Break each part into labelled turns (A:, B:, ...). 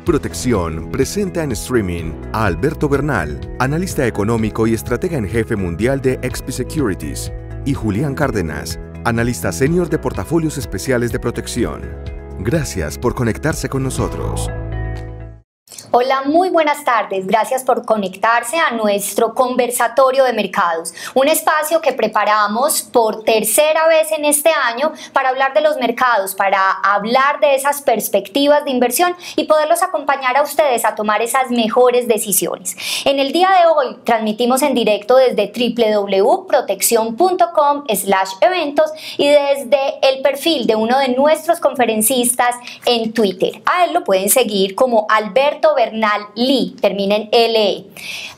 A: Protección presenta en streaming a Alberto Bernal, analista económico y estratega en jefe mundial de XP Securities, y Julián Cárdenas, analista senior de portafolios especiales de protección. Gracias por conectarse con nosotros.
B: Hola, muy buenas tardes. Gracias por conectarse a nuestro conversatorio de mercados, un espacio que preparamos por tercera vez en este año para hablar de los mercados, para hablar de esas perspectivas de inversión y poderlos acompañar a ustedes a tomar esas mejores decisiones. En el día de hoy transmitimos en directo desde www.proteccion.com/eventos y desde el perfil de uno de nuestros conferencistas en Twitter. A él lo pueden seguir como Alberto Bernal Lee, termina en LE.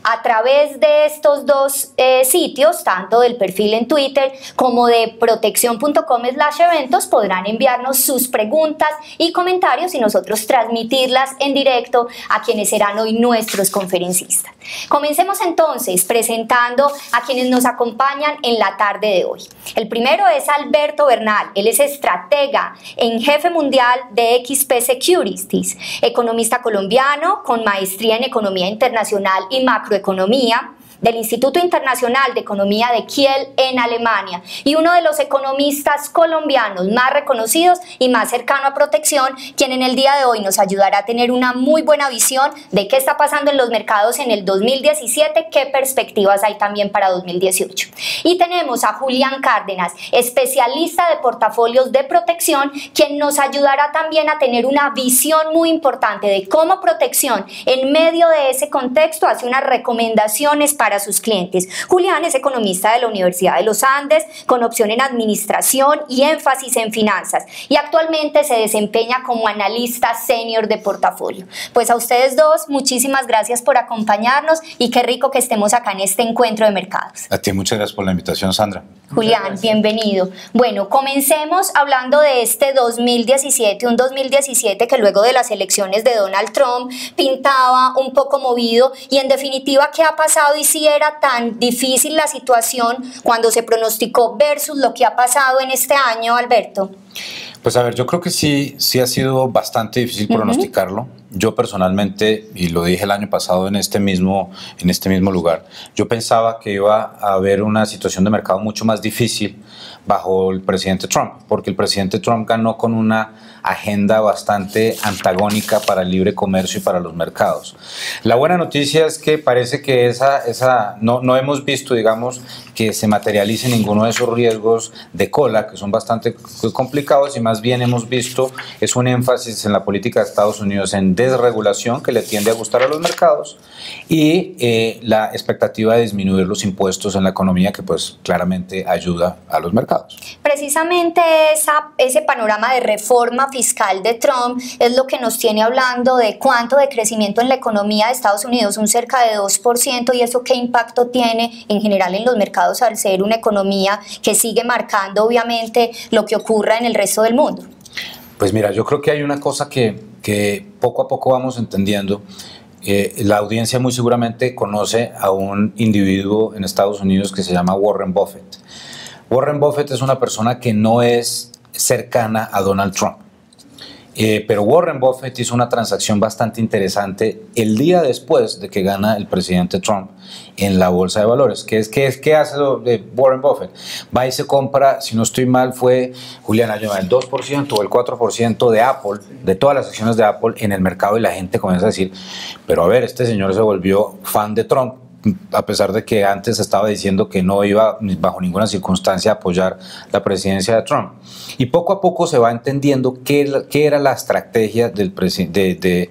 B: A través de estos dos sitios, tanto del perfil en Twitter como de proteccion.com/eventos, podrán enviarnos sus preguntas y comentarios y nosotros transmitirlas en directo a quienes serán hoy nuestros conferencistas. Comencemos entonces presentando a quienes nos acompañan en la tarde de hoy. El primero es Alberto Bernal. Él es estratega en jefe mundial de XP Securities, economista colombiano con maestría en economía internacional y macroeconomía del Instituto Internacional de Economía de Kiel en Alemania y uno de los economistas colombianos más reconocidos y más cercano a Protección, quien en el día de hoy nos ayudará a tener una muy buena visión de qué está pasando en los mercados en el 2017, qué perspectivas hay también para 2018. Y tenemos a Julián Cárdenas, especialista de portafolios de Protección, quien nos ayudará también a tener una visión muy importante de cómo Protección en medio de ese contexto hace unas recomendaciones para sus clientes. Julián es economista de la Universidad de los Andes con opción en administración y énfasis en finanzas y actualmente se desempeña como analista senior de portafolio. Pues a ustedes dos, muchísimas gracias por acompañarnos y qué rico que estemos acá en este encuentro de mercados.
C: A ti muchas gracias por la invitación, Sandra.
B: Julián, bienvenido. Bueno, comencemos hablando de este 2017, un 2017 que luego de las elecciones de Donald Trump pintaba un poco movido y en definitiva, ¿qué ha pasado y si era tan difícil la situación cuando se pronosticó versus lo que ha pasado en este año, Alberto?
C: Pues a ver, yo creo que sí ha sido bastante difícil pronosticarlo. Yo personalmente, y lo dije el año pasado en este mismo lugar, yo pensaba que iba a haber una situación de mercado mucho más difícil bajo el presidente Trump, porque el presidente Trump ganó con una agenda bastante antagónica para el libre comercio y para los mercados. La buena noticia es que parece que no hemos visto, digamos, que se materialice ninguno de esos riesgos de cola, que son bastante complicados, y más bien hemos visto es un énfasis en la política de Estados Unidos en desregulación, que le tiende a gustar a los mercados, y la expectativa de disminuir los impuestos en la economía, que pues claramente ayuda a los mercados.
B: Precisamente ese panorama de reforma fiscal de Trump es lo que nos tiene hablando de cuánto de crecimiento en la economía de Estados Unidos, un cerca de 2%, y eso qué impacto tiene en general en los mercados al ser una economía que sigue marcando obviamente lo que ocurra en el resto del mundo.
C: Pues mira, yo creo que hay una cosa que poco a poco vamos entendiendo. La audiencia muy seguramente conoce a un individuo en Estados Unidos que se llama Warren Buffett. Warren Buffett es una persona que no es cercana a Donald Trump, pero Warren Buffett hizo una transacción bastante interesante el día después de que gana el presidente Trump en la bolsa de valores. ¿Qué hace Warren Buffett? Va y se compra, si no estoy mal, fue, Julián, el 2% o el 4% de Apple, de todas las acciones de Apple en el mercado, y la gente comienza a decir, pero a ver, este señor se volvió fan de Trump, a pesar de que antes estaba diciendo que no iba bajo ninguna circunstancia a apoyar la presidencia de Trump. Y poco a poco se va entendiendo qué era la estrategia de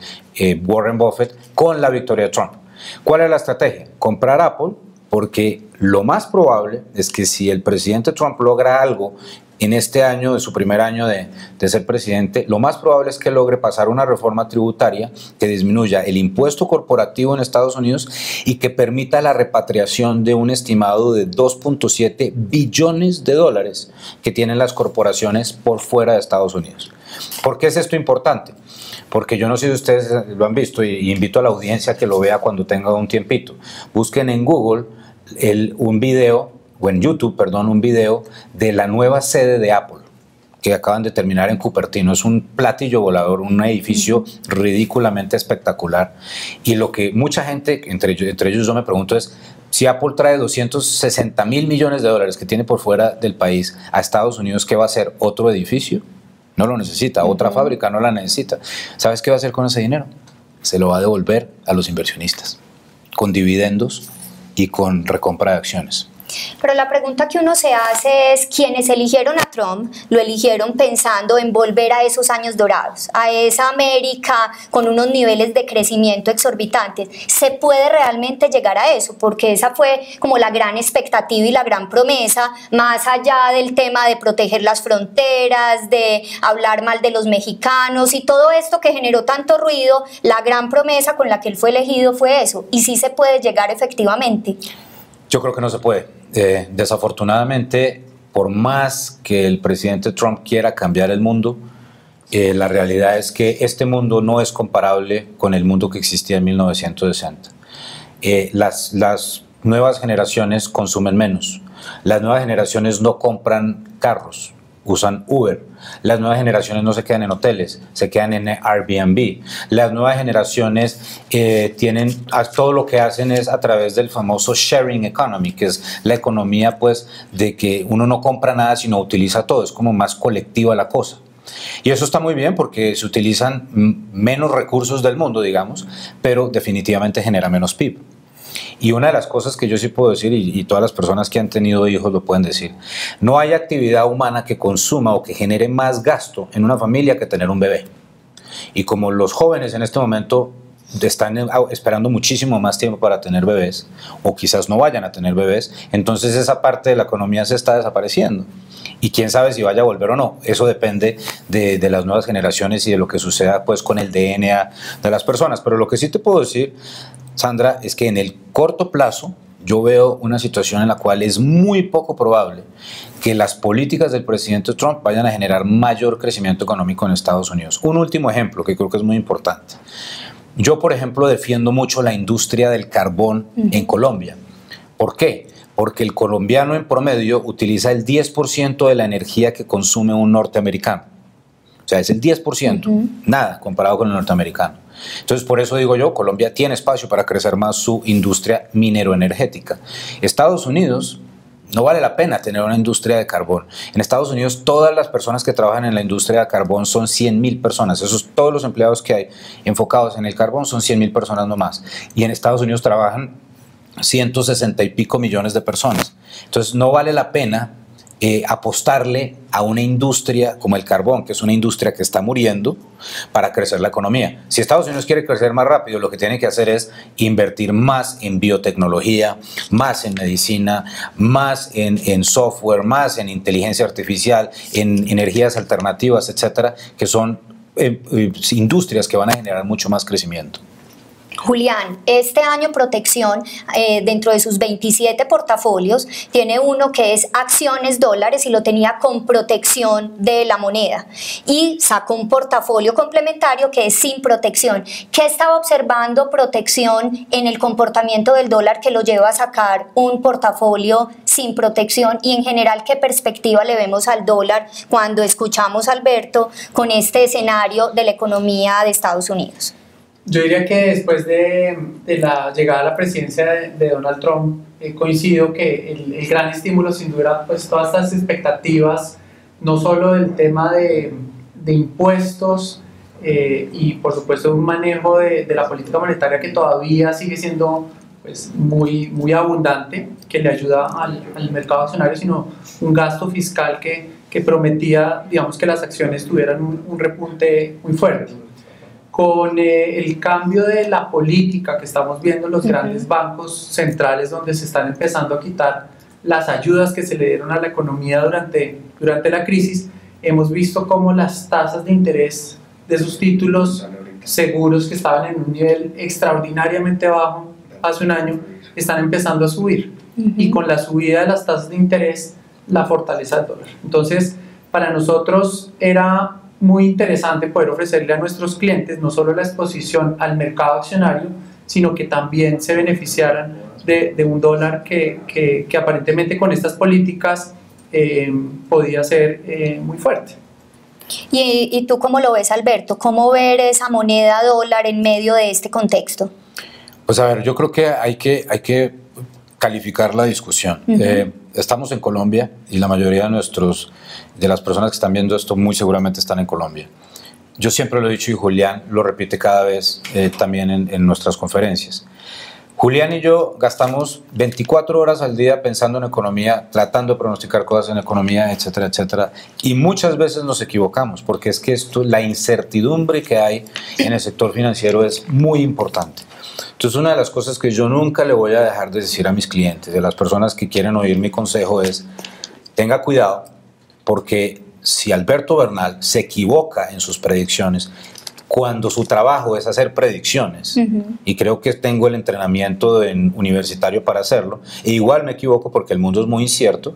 C: Warren Buffett con la victoria de Trump. ¿Cuál era la estrategia? Comprar Apple, porque lo más probable es que si el presidente Trump logra algo en este año, de su primer año de ser presidente, lo más probable es que logre pasar una reforma tributaria que disminuya el impuesto corporativo en Estados Unidos y que permita la repatriación de un estimado de 2.7 billones de dólares que tienen las corporaciones por fuera de Estados Unidos. ¿Por qué es esto importante? Porque yo no sé si ustedes lo han visto, y invito a la audiencia a que lo vea cuando tenga un tiempito. Busquen en Google un video, o en YouTube, perdón, un video de la nueva sede de Apple, que acaban de terminar en Cupertino. Es un platillo volador, un edificio ridículamente espectacular. Y lo que mucha gente, entre ellos yo me pregunto es, si Apple trae 260.000 millones de dólares que tiene por fuera del país a Estados Unidos, ¿qué va a hacer? ¿Otro edificio? No lo necesita. ¿Otra fábrica? No la necesita. ¿Sabes qué va a hacer con ese dinero? Se lo va a devolver a los inversionistas, con dividendos y con recompra de acciones.
B: Pero la pregunta que uno se hace es, quienes eligieron a Trump, lo eligieron pensando en volver a esos años dorados, a esa América con unos niveles de crecimiento exorbitantes. ¿Se puede realmente llegar a eso? Porque esa fue como la gran expectativa y la gran promesa, más allá del tema de proteger las fronteras, de hablar mal de los mexicanos y todo esto que generó tanto ruido. La gran promesa con la que él fue elegido fue eso. ¿Y sí se puede llegar efectivamente?
C: Yo creo que no se puede. Desafortunadamente, por más que el presidente Trump quiera cambiar el mundo, la realidad es que este mundo no es comparable con el mundo que existía en 1960. Las nuevas generaciones consumen menos. Las nuevas generaciones no compran carros, usan Uber. Las nuevas generaciones no se quedan en hoteles, se quedan en Airbnb. Las nuevas generaciones todo lo que hacen es a través del famoso sharing economy, que es la economía pues de que uno no compra nada sino utiliza todo, es como más colectiva la cosa. Y eso está muy bien porque se utilizan menos recursos del mundo, digamos, pero definitivamente genera menos PIB. Y una de las cosas que yo sí puedo decir, y todas las personas que han tenido hijos lo pueden decir, no hay actividad humana que consuma o que genere más gasto en una familia que tener un bebé. Y como los jóvenes en este momento están esperando muchísimo más tiempo para tener bebés, o quizás no vayan a tener bebés, entonces esa parte de la economía se está desapareciendo. Y quién sabe si vaya a volver o no. Eso depende de las nuevas generaciones y de lo que suceda pues con el DNA de las personas. Pero lo que sí te puedo decir, Sandra, es que en el corto plazo yo veo una situación en la cual es muy poco probable que las políticas del presidente Trump vayan a generar mayor crecimiento económico en Estados Unidos. Un último ejemplo que creo que es muy importante. Yo, por ejemplo, defiendo mucho la industria del carbón en Colombia. ¿Por qué? Porque el colombiano en promedio utiliza el 10% de la energía que consume un norteamericano. O sea, es el 10%, nada comparado con el norteamericano. Entonces, por eso digo yo, Colombia tiene espacio para crecer más su industria minero-energética. Estados Unidos, no vale la pena tener una industria de carbón. En Estados Unidos, todas las personas que trabajan en la industria de carbón son 100.000 personas. Todos los empleados que hay enfocados en el carbón son 100.000 personas nomás. Y en Estados Unidos trabajan 160 y pico millones de personas. Entonces, no vale la pena apostarle a una industria como el carbón, que es una industria que está muriendo, para crecer la economía. Si Estados Unidos quiere crecer más rápido, lo que tiene que hacer es invertir más en biotecnología, más en medicina, más en software, más en inteligencia artificial, en energías alternativas, etcétera, que son industrias que van a generar mucho más crecimiento.
B: Julián, este año Protección, dentro de sus 27 portafolios, tiene uno que es acciones dólares y lo tenía con protección de la moneda. Y sacó un portafolio complementario que es sin protección. ¿Qué estaba observando Protección en el comportamiento del dólar que lo lleva a sacar un portafolio sin protección? Y en general, ¿qué perspectiva le vemos al dólar cuando escuchamos a Alberto con este escenario de la economía de Estados Unidos?
D: Yo diría que después de la llegada a la presidencia de Donald Trump, coincido que el gran estímulo sin duda, pues todas estas expectativas, no solo del tema de impuestos y por supuesto un manejo de la política monetaria que todavía sigue siendo pues, muy abundante, que le ayuda al mercado accionario, sino un gasto fiscal que prometía, digamos, que las acciones tuvieran un repunte muy fuerte. Con el cambio de la política que estamos viendo en los grandes bancos centrales, donde se están empezando a quitar las ayudas que se le dieron a la economía durante la crisis, hemos visto cómo las tasas de interés de sus títulos seguros, que estaban en un nivel extraordinariamente bajo hace un año, están empezando a subir. Y con la subida de las tasas de interés, la fortaleza del dólar. Entonces, para nosotros era muy interesante poder ofrecerle a nuestros clientes no solo la exposición al mercado accionario, sino que también se beneficiaran de un dólar que aparentemente con estas políticas podía ser muy fuerte.
B: ¿Y tú cómo lo ves, Alberto? ¿Cómo ver esa moneda dólar en medio de este contexto?
C: Pues a ver, yo creo que hay que calificar la discusión. Estamos en Colombia y la mayoría de las personas que están viendo esto muy seguramente están en Colombia. Yo siempre lo he dicho y Julián lo repite cada vez también en nuestras conferencias. Julián y yo gastamos 24 horas al día pensando en economía, tratando de pronosticar cosas en economía, etcétera, etcétera. Y muchas veces nos equivocamos, porque es que la incertidumbre que hay en el sector financiero es muy importante. Entonces, una de las cosas que yo nunca le voy a dejar de decir a mis clientes, de las personas que quieren oír mi consejo, es: tenga cuidado, porque si Alberto Bernal se equivoca en sus predicciones, cuando su trabajo es hacer predicciones, y creo que tengo el entrenamiento universitario para hacerlo, e igual me equivoco porque el mundo es muy incierto,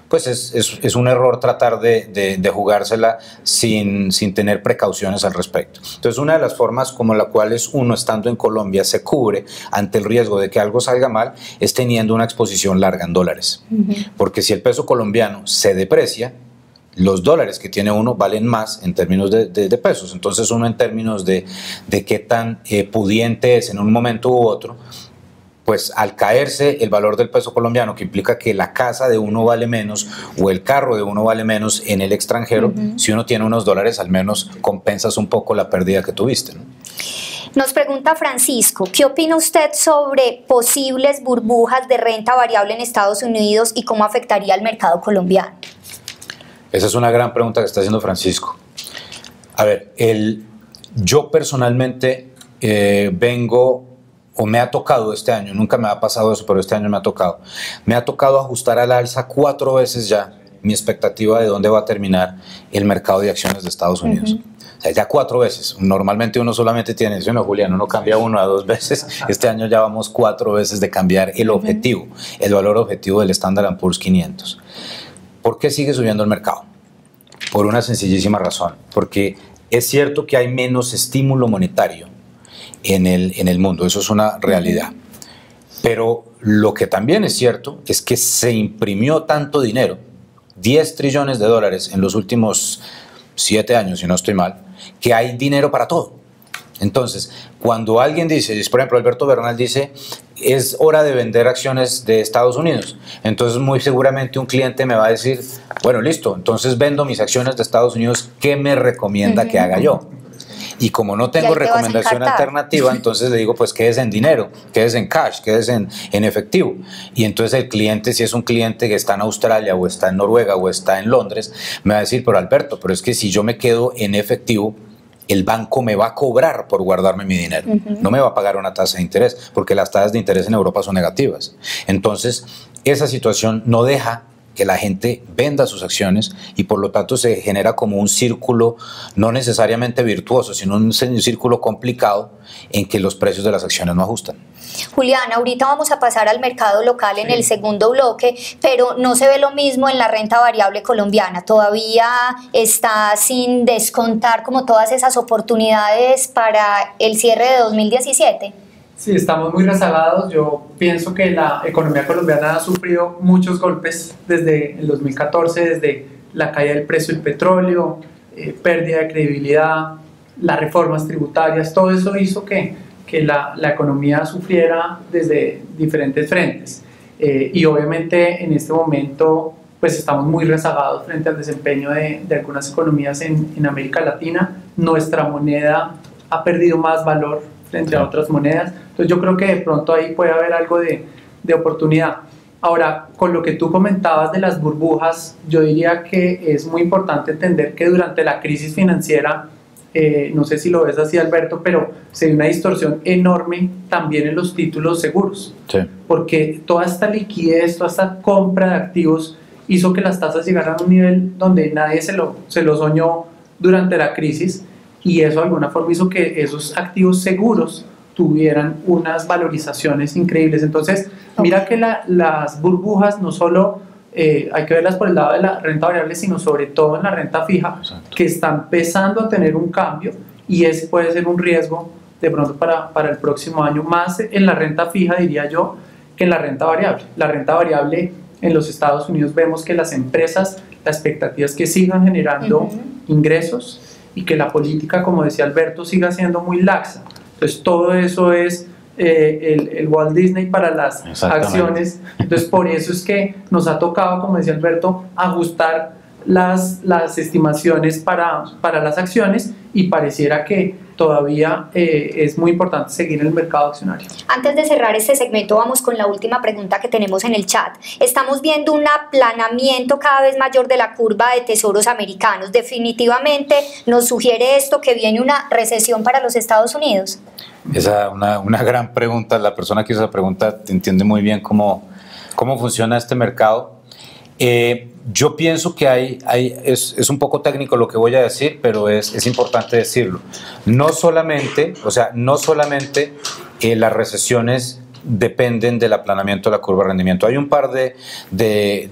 C: pues es un error tratar de jugársela sin tener precauciones al respecto. Entonces, una de las formas como la cual uno, estando en Colombia, se cubre ante el riesgo de que algo salga mal es teniendo una exposición larga en dólares. Porque si el peso colombiano se deprecia, los dólares que tiene uno valen más en términos de pesos. Entonces, uno, en términos de qué tan pudiente es en un momento u otro, pues al caerse el valor del peso colombiano, que implica que la casa de uno vale menos o el carro de uno vale menos en el extranjero, si uno tiene unos dólares, al menos compensas un poco la pérdida que tuviste, ¿no?
B: Nos pregunta Francisco, ¿qué opina usted sobre posibles burbujas de renta variable en Estados Unidos y cómo afectaría al mercado colombiano?
C: Esa es una gran pregunta que está haciendo Francisco. A ver, yo personalmente vengo, o me ha tocado este año, nunca me ha pasado eso, pero este año me ha tocado ajustar al alza 4 veces ya mi expectativa de dónde va a terminar el mercado de acciones de Estados Unidos. O sea, ya 4 veces. Normalmente uno solamente tiene, eso no, Julián, uno cambia 1 a 2 veces. Este año ya vamos 4 veces de cambiar el objetivo, el valor objetivo del Standard & Poor's 500. ¿Por qué sigue subiendo el mercado? Por una sencillísima razón, porque es cierto que hay menos estímulo monetario en el mundo, eso es una realidad. Pero lo que también es cierto es que se imprimió tanto dinero, 10 trillones de dólares en los últimos 7 años, si no estoy mal, que hay dinero para todo. Entonces, cuando alguien dice, por ejemplo, Alberto Bernal dice, es hora de vender acciones de Estados Unidos, entonces muy seguramente un cliente me va a decir, bueno, listo, entonces vendo mis acciones de Estados Unidos, ¿qué me recomienda que haga yo? Y como no tengo recomendación alternativa, entonces le digo, pues quédese en dinero, quédese en cash, quédese en efectivo. Y entonces el cliente, si es un cliente que está en Australia o está en Noruega o está en Londres, me va a decir, pero Alberto, pero es que si yo me quedo en efectivo, el banco me va a cobrar por guardarme mi dinero. No me va a pagar una tasa de interés, porque las tasas de interés en Europa son negativas. Entonces, esa situación no deja que la gente venda sus acciones y por lo tanto se genera como un círculo no necesariamente virtuoso, sino un círculo complicado en que los precios de las acciones no ajustan.
B: Julián, ahorita vamos a pasar al mercado local en el segundo bloque, pero no se ve lo mismo en la renta variable colombiana. Todavía está sin descontar como todas esas oportunidades para el cierre de 2017.
D: Sí, estamos muy rezagados. Yo pienso que la economía colombiana ha sufrido muchos golpes desde el 2014, desde la caída del precio del petróleo, pérdida de credibilidad, las reformas tributarias, todo eso hizo que la economía sufriera desde diferentes frentes. Y obviamente en este momento pues estamos muy rezagados frente al desempeño de algunas economías en América Latina. Nuestra moneda ha perdido más valor frente a otras monedas. Entonces yo creo que de pronto ahí puede haber algo de oportunidad. Ahora, con lo que tú comentabas de las burbujas, yo diría que es muy importante entender que durante la crisis financiera, no sé si lo ves así, Alberto, pero se dio una distorsión enorme también en los títulos seguros. Sí. Porque toda esta liquidez, toda esta compra de activos hizo que las tasas llegaran a un nivel donde nadie se lo soñó durante la crisis, y eso de alguna forma hizo que esos activos seguros tuvieran unas valorizaciones increíbles. Entonces, mira que las burbujas no solo hay que verlas por el lado de la renta variable, sino sobre todo en la renta fija. Exacto. Que está empezando a tener un cambio, y puede ser un riesgo de pronto para el próximo año, más en la renta fija, diría yo, que en la renta variable. La renta variable en los Estados Unidos vemos que las la expectativa es que sigan generando ingresos y que la política, como decía Alberto, siga siendo muy laxa. Entonces todo eso es el Walt Disney para las acciones. Entonces por eso es que nos ha tocado, como decía Alberto, ajustar las estimaciones para las acciones, y pareciera que todavía es muy importante seguir el mercado accionario.
B: Antes de cerrar este segmento, vamos con la última pregunta que tenemos en el chat. Estamos viendo un aplanamiento cada vez mayor de la curva de tesoros americanos. ¿Definitivamente nos sugiere esto que viene una recesión para los Estados Unidos?
C: Esa es una gran pregunta. La persona que hizo esa pregunta entiende muy bien cómo funciona este mercado. Yo pienso que es un poco técnico lo que voy a decir, pero es importante decirlo. No solamente las recesiones dependen del aplanamiento de la curva de rendimiento. Hay un par de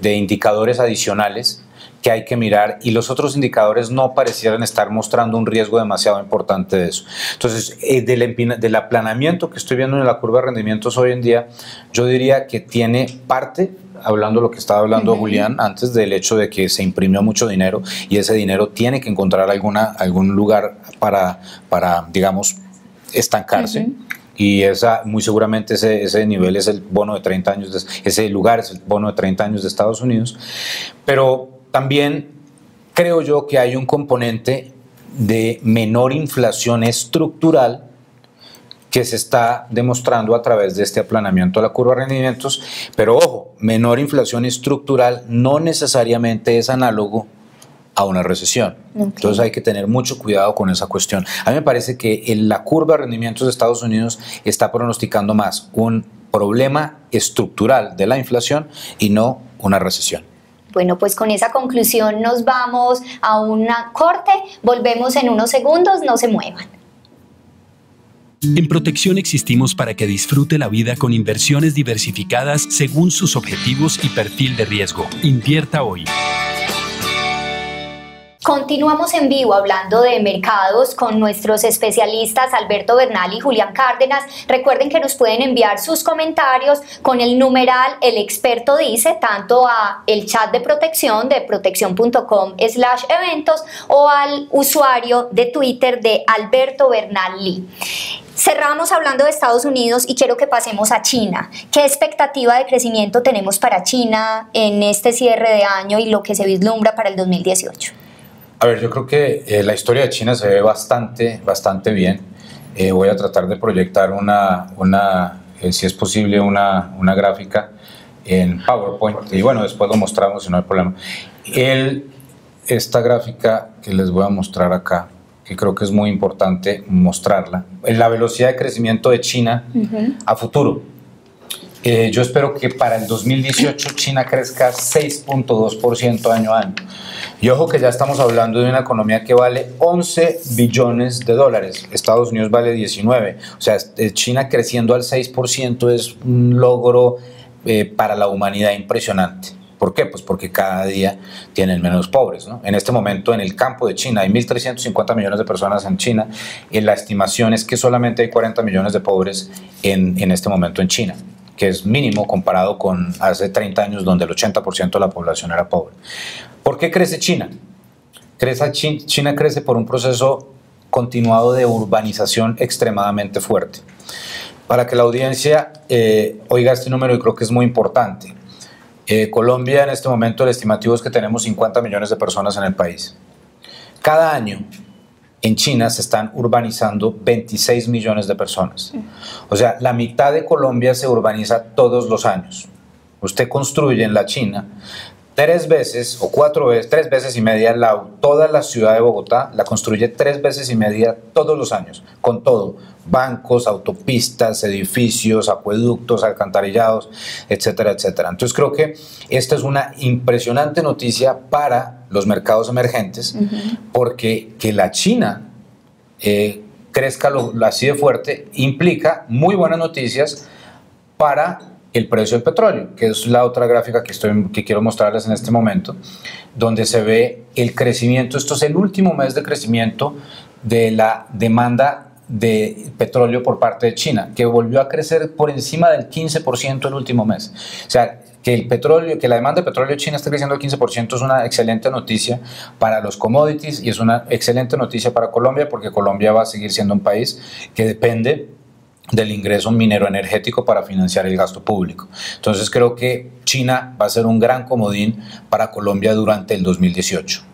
C: indicadores adicionales que hay que mirar, y los otros indicadores no parecieran estar mostrando un riesgo demasiado importante de eso. Entonces, del aplanamiento que estoy viendo en la curva de rendimientos hoy en día, yo diría que tiene parte, hablando lo que estaba hablando Julián antes, del hecho de que se imprimió mucho dinero y ese dinero tiene que encontrar algún lugar para digamos, estancarse. Y muy seguramente ese nivel es el bono de 30 años, ese lugar es el bono de 30 años de Estados Unidos. Pero también creo yo que hay un componente de menor inflación estructural que se está demostrando a través de este aplanamiento de la curva de rendimientos. Pero ojo, menor inflación estructural no necesariamente es análogo a una recesión. Entonces hay que tener mucho cuidado con esa cuestión. A mí me parece que en la curva de rendimientos de Estados Unidos está pronosticando más un problema estructural de la inflación y no una recesión.
B: Bueno, pues con esa conclusión nos vamos a un corte. Volvemos en unos segundos, no se muevan.
E: En Protección existimos para que disfrute la vida con inversiones diversificadas según sus objetivos y perfil de riesgo. Invierta hoy.
B: Continuamos en vivo hablando de mercados con nuestros especialistas Alberto Bernal y Julián Cárdenas. Recuerden que nos pueden enviar sus comentarios con el numeral El Experto Dice, tanto a el chat de protección de protección.com/eventos o al usuario de Twitter de Alberto Bernal Lee. Cerramos hablando de Estados Unidos y quiero que pasemos a China. ¿Qué expectativa de crecimiento tenemos para China en este cierre de año y lo que se vislumbra para el 2018?
C: A ver, yo creo que la historia de China se ve bastante bien. Voy a tratar de proyectar si es posible, una gráfica en PowerPoint. Y bueno, después lo mostramos si no hay problema. Esta gráfica que les voy a mostrar acá, que creo que es muy importante mostrarla, en la velocidad de crecimiento de China a futuro. Yo espero que para el 2018 China crezca 6.2% año a año. Y ojo que ya estamos hablando de una economía que vale 11 billones de dólares. Estados Unidos vale 19. O sea, China creciendo al 6% es un logro para la humanidad impresionante. ¿Por qué? Pues porque cada día tienen menos pobres, ¿no? En este momento en el campo de China hay 1.350 millones de personas en China y la estimación es que solamente hay 40 millones de pobres en este momento en China, que es mínimo comparado con hace 30 años donde el 80% de la población era pobre. ¿Por qué crece China? China crece por un proceso continuado de urbanización extremadamente fuerte. Para que la audiencia oiga este número, y creo que es muy importante. Colombia en este momento el estimativo es que tenemos 50 millones de personas en el país. Cada año en China se están urbanizando 26 millones de personas. O sea, la mitad de Colombia se urbaniza todos los años. Usted construye en la China 3 veces o 4 veces, 3 veces y media toda la ciudad de Bogotá, la construye 3 veces y media todos los años, con todo, bancos, autopistas, edificios, acueductos, alcantarillados, etcétera, etcétera. Entonces creo que esta es una impresionante noticia para los mercados emergentes, porque que la China crezca así de fuerte implica muy buenas noticias para el precio del petróleo, que es la otra gráfica que quiero mostrarles en este momento, donde se ve el crecimiento. Esto es el último mes de crecimiento de la demanda de petróleo por parte de China, que volvió a crecer por encima del 15% el último mes. O sea, que el petróleo, que la demanda de petróleo china esté creciendo al 15% es una excelente noticia para los commodities y es una excelente noticia para Colombia, porque Colombia va a seguir siendo un país que depende del ingreso minero energético para financiar el gasto público. Entonces creo que China va a ser un gran comodín para Colombia durante el 2018.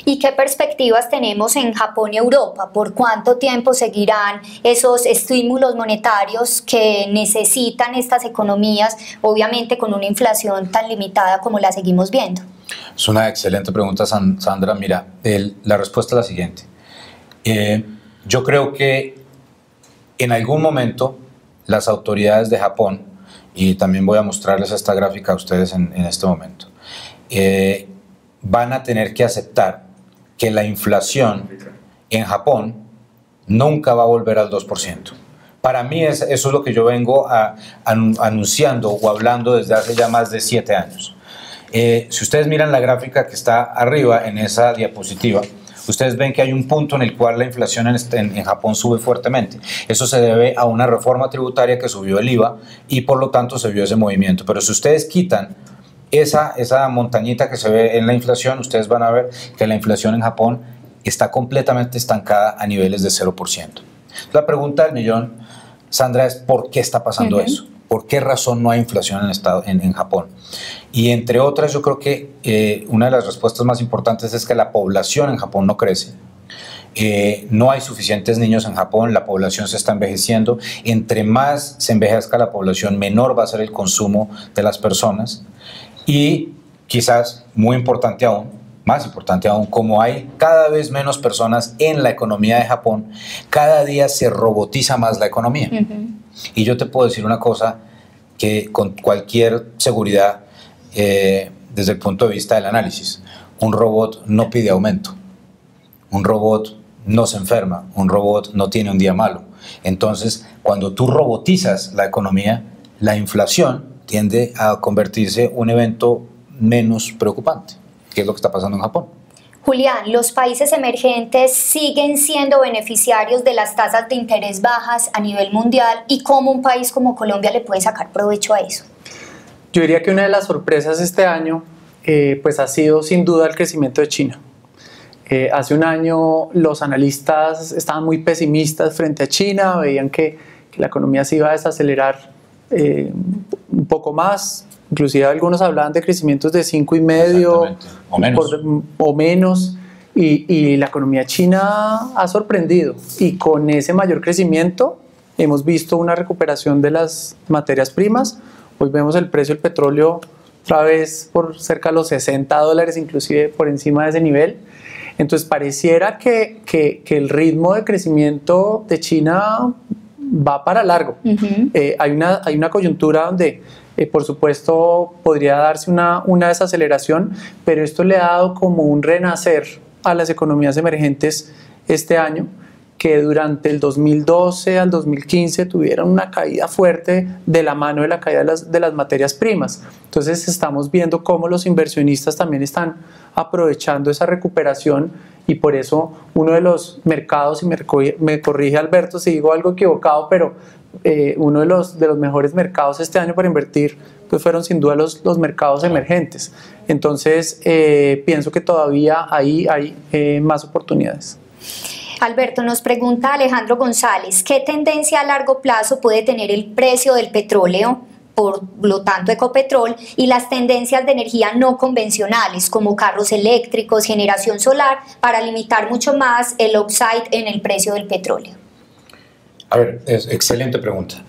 B: ¿Y qué perspectivas tenemos en Japón y Europa? ¿Por cuánto tiempo seguirán esos estímulos monetarios que necesitan estas economías, obviamente con una inflación tan limitada como la seguimos viendo?
C: Es una excelente pregunta, Sandra. Mira, la respuesta es la siguiente. Yo creo que en algún momento las autoridades de Japón, y también voy a mostrarles esta gráfica a ustedes en este momento, van a tener que aceptar que la inflación en Japón nunca va a volver al 2%. Para mí eso es lo que yo vengo anunciando o hablando desde hace ya más de 7 años. Si ustedes miran la gráfica que está arriba en esa diapositiva, ustedes ven que hay un punto en el cual la inflación en Japón sube fuertemente. Eso se debe a una reforma tributaria que subió el IVA y por lo tanto se vio ese movimiento. Pero si ustedes quitan esa montañita que se ve en la inflación, ustedes van a ver que la inflación en Japón está completamente estancada a niveles de 0%. La pregunta del millón, Sandra, es ¿por qué está pasando eso? ¿Por qué razón no hay inflación en Japón? Y entre otras, yo creo que una de las respuestas más importantes es que la población en Japón no crece. No hay suficientes niños en Japón, la población se está envejeciendo. Entre más se envejezca la población, menor va a ser el consumo de las personas. Y quizás, muy importante aún, más importante aún, como hay cada vez menos personas en la economía de Japón, cada día se robotiza más la economía. Y yo te puedo decir una cosa que con cualquier seguridad, desde el punto de vista del análisis, un robot no pide aumento, un robot no se enferma, un robot no tiene un día malo. Entonces, cuando tú robotizas la economía, la inflación tiende a convertirse en un evento menos preocupante, que es lo que está pasando en Japón.
B: Julián, los países emergentes siguen siendo beneficiarios de las tasas de interés bajas a nivel mundial, y cómo un país como Colombia le puede sacar provecho a eso.
D: Yo diría que una de las sorpresas este año pues ha sido sin duda el crecimiento de China. Hace un año los analistas estaban muy pesimistas frente a China, veían que la economía se iba a desacelerar un poco más, inclusive algunos hablaban de crecimientos de 5,5 o menos, y la economía china ha sorprendido, y con ese mayor crecimiento hemos visto una recuperación de las materias primas. Hoy vemos el precio del petróleo otra vez por cerca de los $60, inclusive por encima de ese nivel. Entonces pareciera que el ritmo de crecimiento de China va para largo. Hay una coyuntura donde por supuesto podría darse una desaceleración, pero esto le ha dado como un renacer a las economías emergentes este año, que durante el 2012 al 2015 tuvieron una caída fuerte de la mano de la caída de las materias primas. Entonces estamos viendo cómo los inversionistas también están aprovechando esa recuperación, y por eso uno de los mercados, y me corrige Alberto si digo algo equivocado, pero uno de los mejores mercados este año para invertir pues fueron sin duda los mercados emergentes. Entonces pienso que todavía ahí hay más oportunidades.
B: Alberto, nos pregunta Alejandro González, ¿qué tendencia a largo plazo puede tener el precio del petróleo, por lo tanto Ecopetrol, y las tendencias de energía no convencionales como carros eléctricos, generación solar, para limitar mucho más el upside en el precio del petróleo?
C: A ver, excelente pregunta.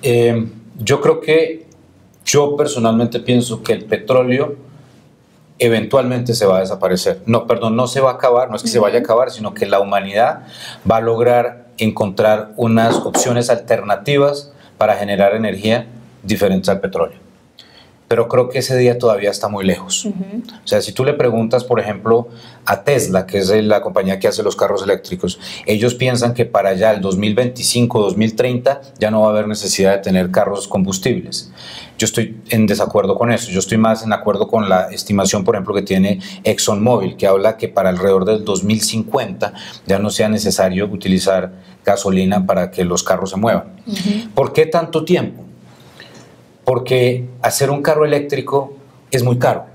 C: Yo personalmente pienso que el petróleo eventualmente se va a desaparecer. No se va a acabar, no es que se vaya a acabar, sino que la humanidad va a lograr encontrar unas opciones alternativas para generar energía diferentes al petróleo. Pero creo que ese día todavía está muy lejos. O sea, si tú le preguntas, por ejemplo, a Tesla, que es la compañía que hace los carros eléctricos, ellos piensan que para allá el 2025, 2030, ya no va a haber necesidad de tener carros combustibles. Yo estoy en desacuerdo con eso. Yo estoy más en acuerdo con la estimación, por ejemplo, que tiene ExxonMobil, que habla que para alrededor del 2050 ya no sea necesario utilizar gasolina para que los carros se muevan. ¿Por qué tanto tiempo? Porque hacer un carro eléctrico es muy caro.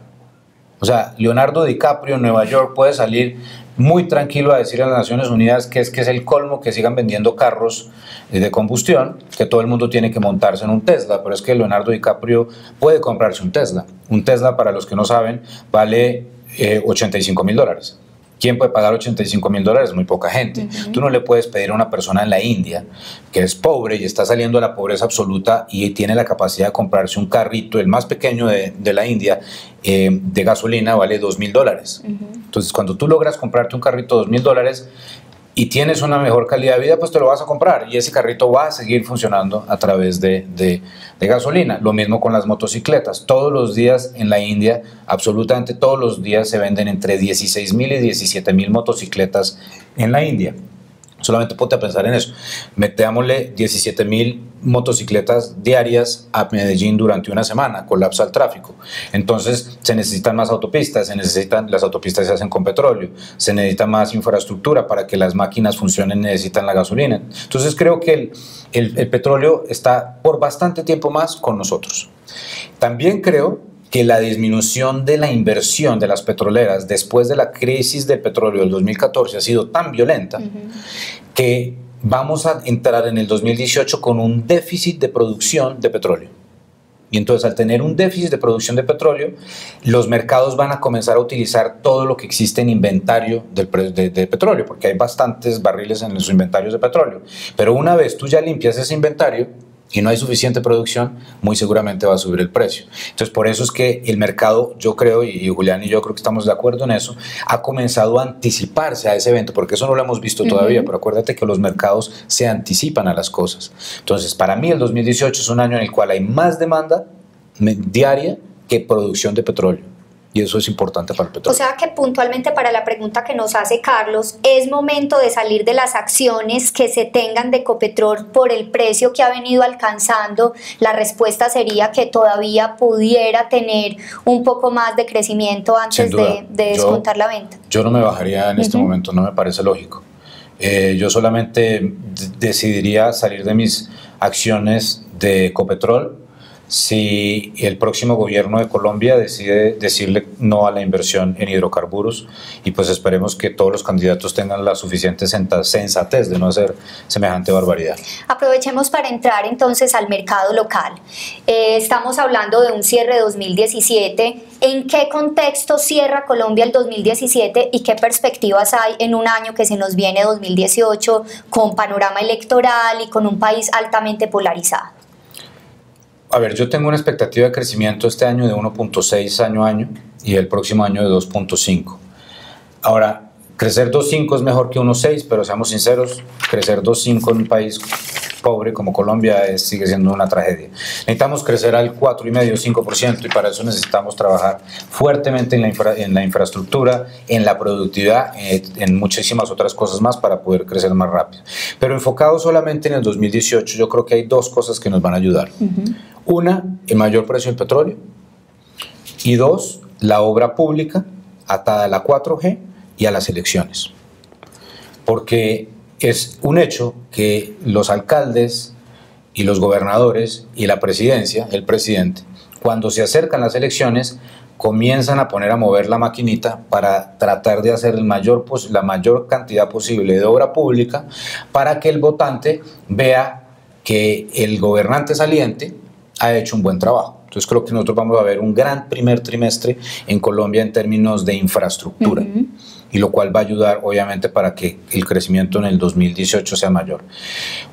C: O sea, Leonardo DiCaprio en Nueva York puede salir muy tranquilo a decir a las Naciones Unidas que es el colmo que sigan vendiendo carros de combustión, que todo el mundo tiene que montarse en un Tesla, pero es que Leonardo DiCaprio puede comprarse un Tesla. Un Tesla, para los que no saben, vale $85,000. ¿Quién puede pagar $85,000? Muy poca gente. Tú no le puedes pedir a una persona en la India que es pobre y está saliendo de la pobreza absoluta y tiene la capacidad de comprarse un carrito, el más pequeño de la India, de gasolina, vale $2,000. Entonces, cuando tú logras comprarte un carrito de $2,000 y tienes una mejor calidad de vida, pues te lo vas a comprar y ese carrito va a seguir funcionando a través de gasolina. Lo mismo con las motocicletas. Todos los días en la India, absolutamente todos los días se venden entre 16,000 y 17,000 motocicletas en la India. Solamente ponte a pensar en eso. Metámosle 17,000 motocicletas diarias a Medellín durante una semana, colapsa el tráfico. Entonces se necesitan más autopistas, las autopistas se hacen con petróleo, se necesita más infraestructura para que las máquinas funcionen, necesitan la gasolina. Entonces creo que el petróleo está por bastante tiempo más con nosotros. También creo que la disminución de la inversión de las petroleras después de la crisis del petróleo del 2014 ha sido tan violenta que vamos a entrar en el 2018 con un déficit de producción de petróleo. Y entonces, al tener un déficit de producción de petróleo, los mercados van a comenzar a utilizar todo lo que existe en inventario de petróleo, porque hay bastantes barriles en los inventarios de petróleo. Pero una vez tú ya limpias ese inventario y no hay suficiente producción, muy seguramente va a subir el precio. Entonces, por eso es que el mercado, yo creo, y Julián y yo creo que estamos de acuerdo en eso, ha comenzado a anticiparse a ese evento, porque eso no lo hemos visto todavía, pero acuérdate que los mercados se anticipan a las cosas. Entonces, para mí el 2018 es un año en el cual hay más demanda diaria que producción de petróleo. Y eso es importante para el petróleo.
B: O sea que puntualmente para la pregunta que nos hace Carlos, ¿es momento de salir de las acciones que se tengan de Ecopetrol por el precio que ha venido alcanzando? La respuesta sería que todavía pudiera tener un poco más de crecimiento antes de descontar la venta.
C: Yo no me bajaría en este momento, no me parece lógico. Yo solamente decidiría salir de mis acciones de Ecopetrol si el próximo gobierno de Colombia decide decirle no a la inversión en hidrocarburos, y pues esperemos que todos los candidatos tengan la suficiente sensatez de no hacer semejante barbaridad.
B: Aprovechemos para entrar entonces al mercado local. Estamos hablando de un cierre 2017. ¿En qué contexto cierra Colombia el 2017 y qué perspectivas hay en un año que se nos viene 2018 con panorama electoral y con un país altamente polarizado?
C: A ver, yo tengo una expectativa de crecimiento este año de 1.6 año a año y el próximo año de 2.5. Ahora, crecer 2.5 es mejor que 1.6, pero seamos sinceros, crecer 2.5 en un país pobre como Colombia sigue siendo una tragedia. Necesitamos crecer al 4,5-5% y para eso necesitamos trabajar fuertemente en la infraestructura, en la productividad, en muchísimas otras cosas más para poder crecer más rápido. Pero enfocado solamente en el 2018, yo creo que hay dos cosas que nos van a ayudar. Una, el mayor precio del petróleo, y dos, la obra pública atada a la 4G y a las elecciones. Porque es un hecho que los alcaldes y los gobernadores y la presidencia, el presidente, cuando se acercan las elecciones, comienzan a poner a mover la maquinita para tratar de hacer la mayor cantidad posible de obra pública para que el votante vea que el gobernante saliente ha hecho un buen trabajo. Entonces creo que nosotros vamos a ver un gran primer trimestre en Colombia en términos de infraestructura, y lo cual va a ayudar obviamente para que el crecimiento en el 2018 sea mayor.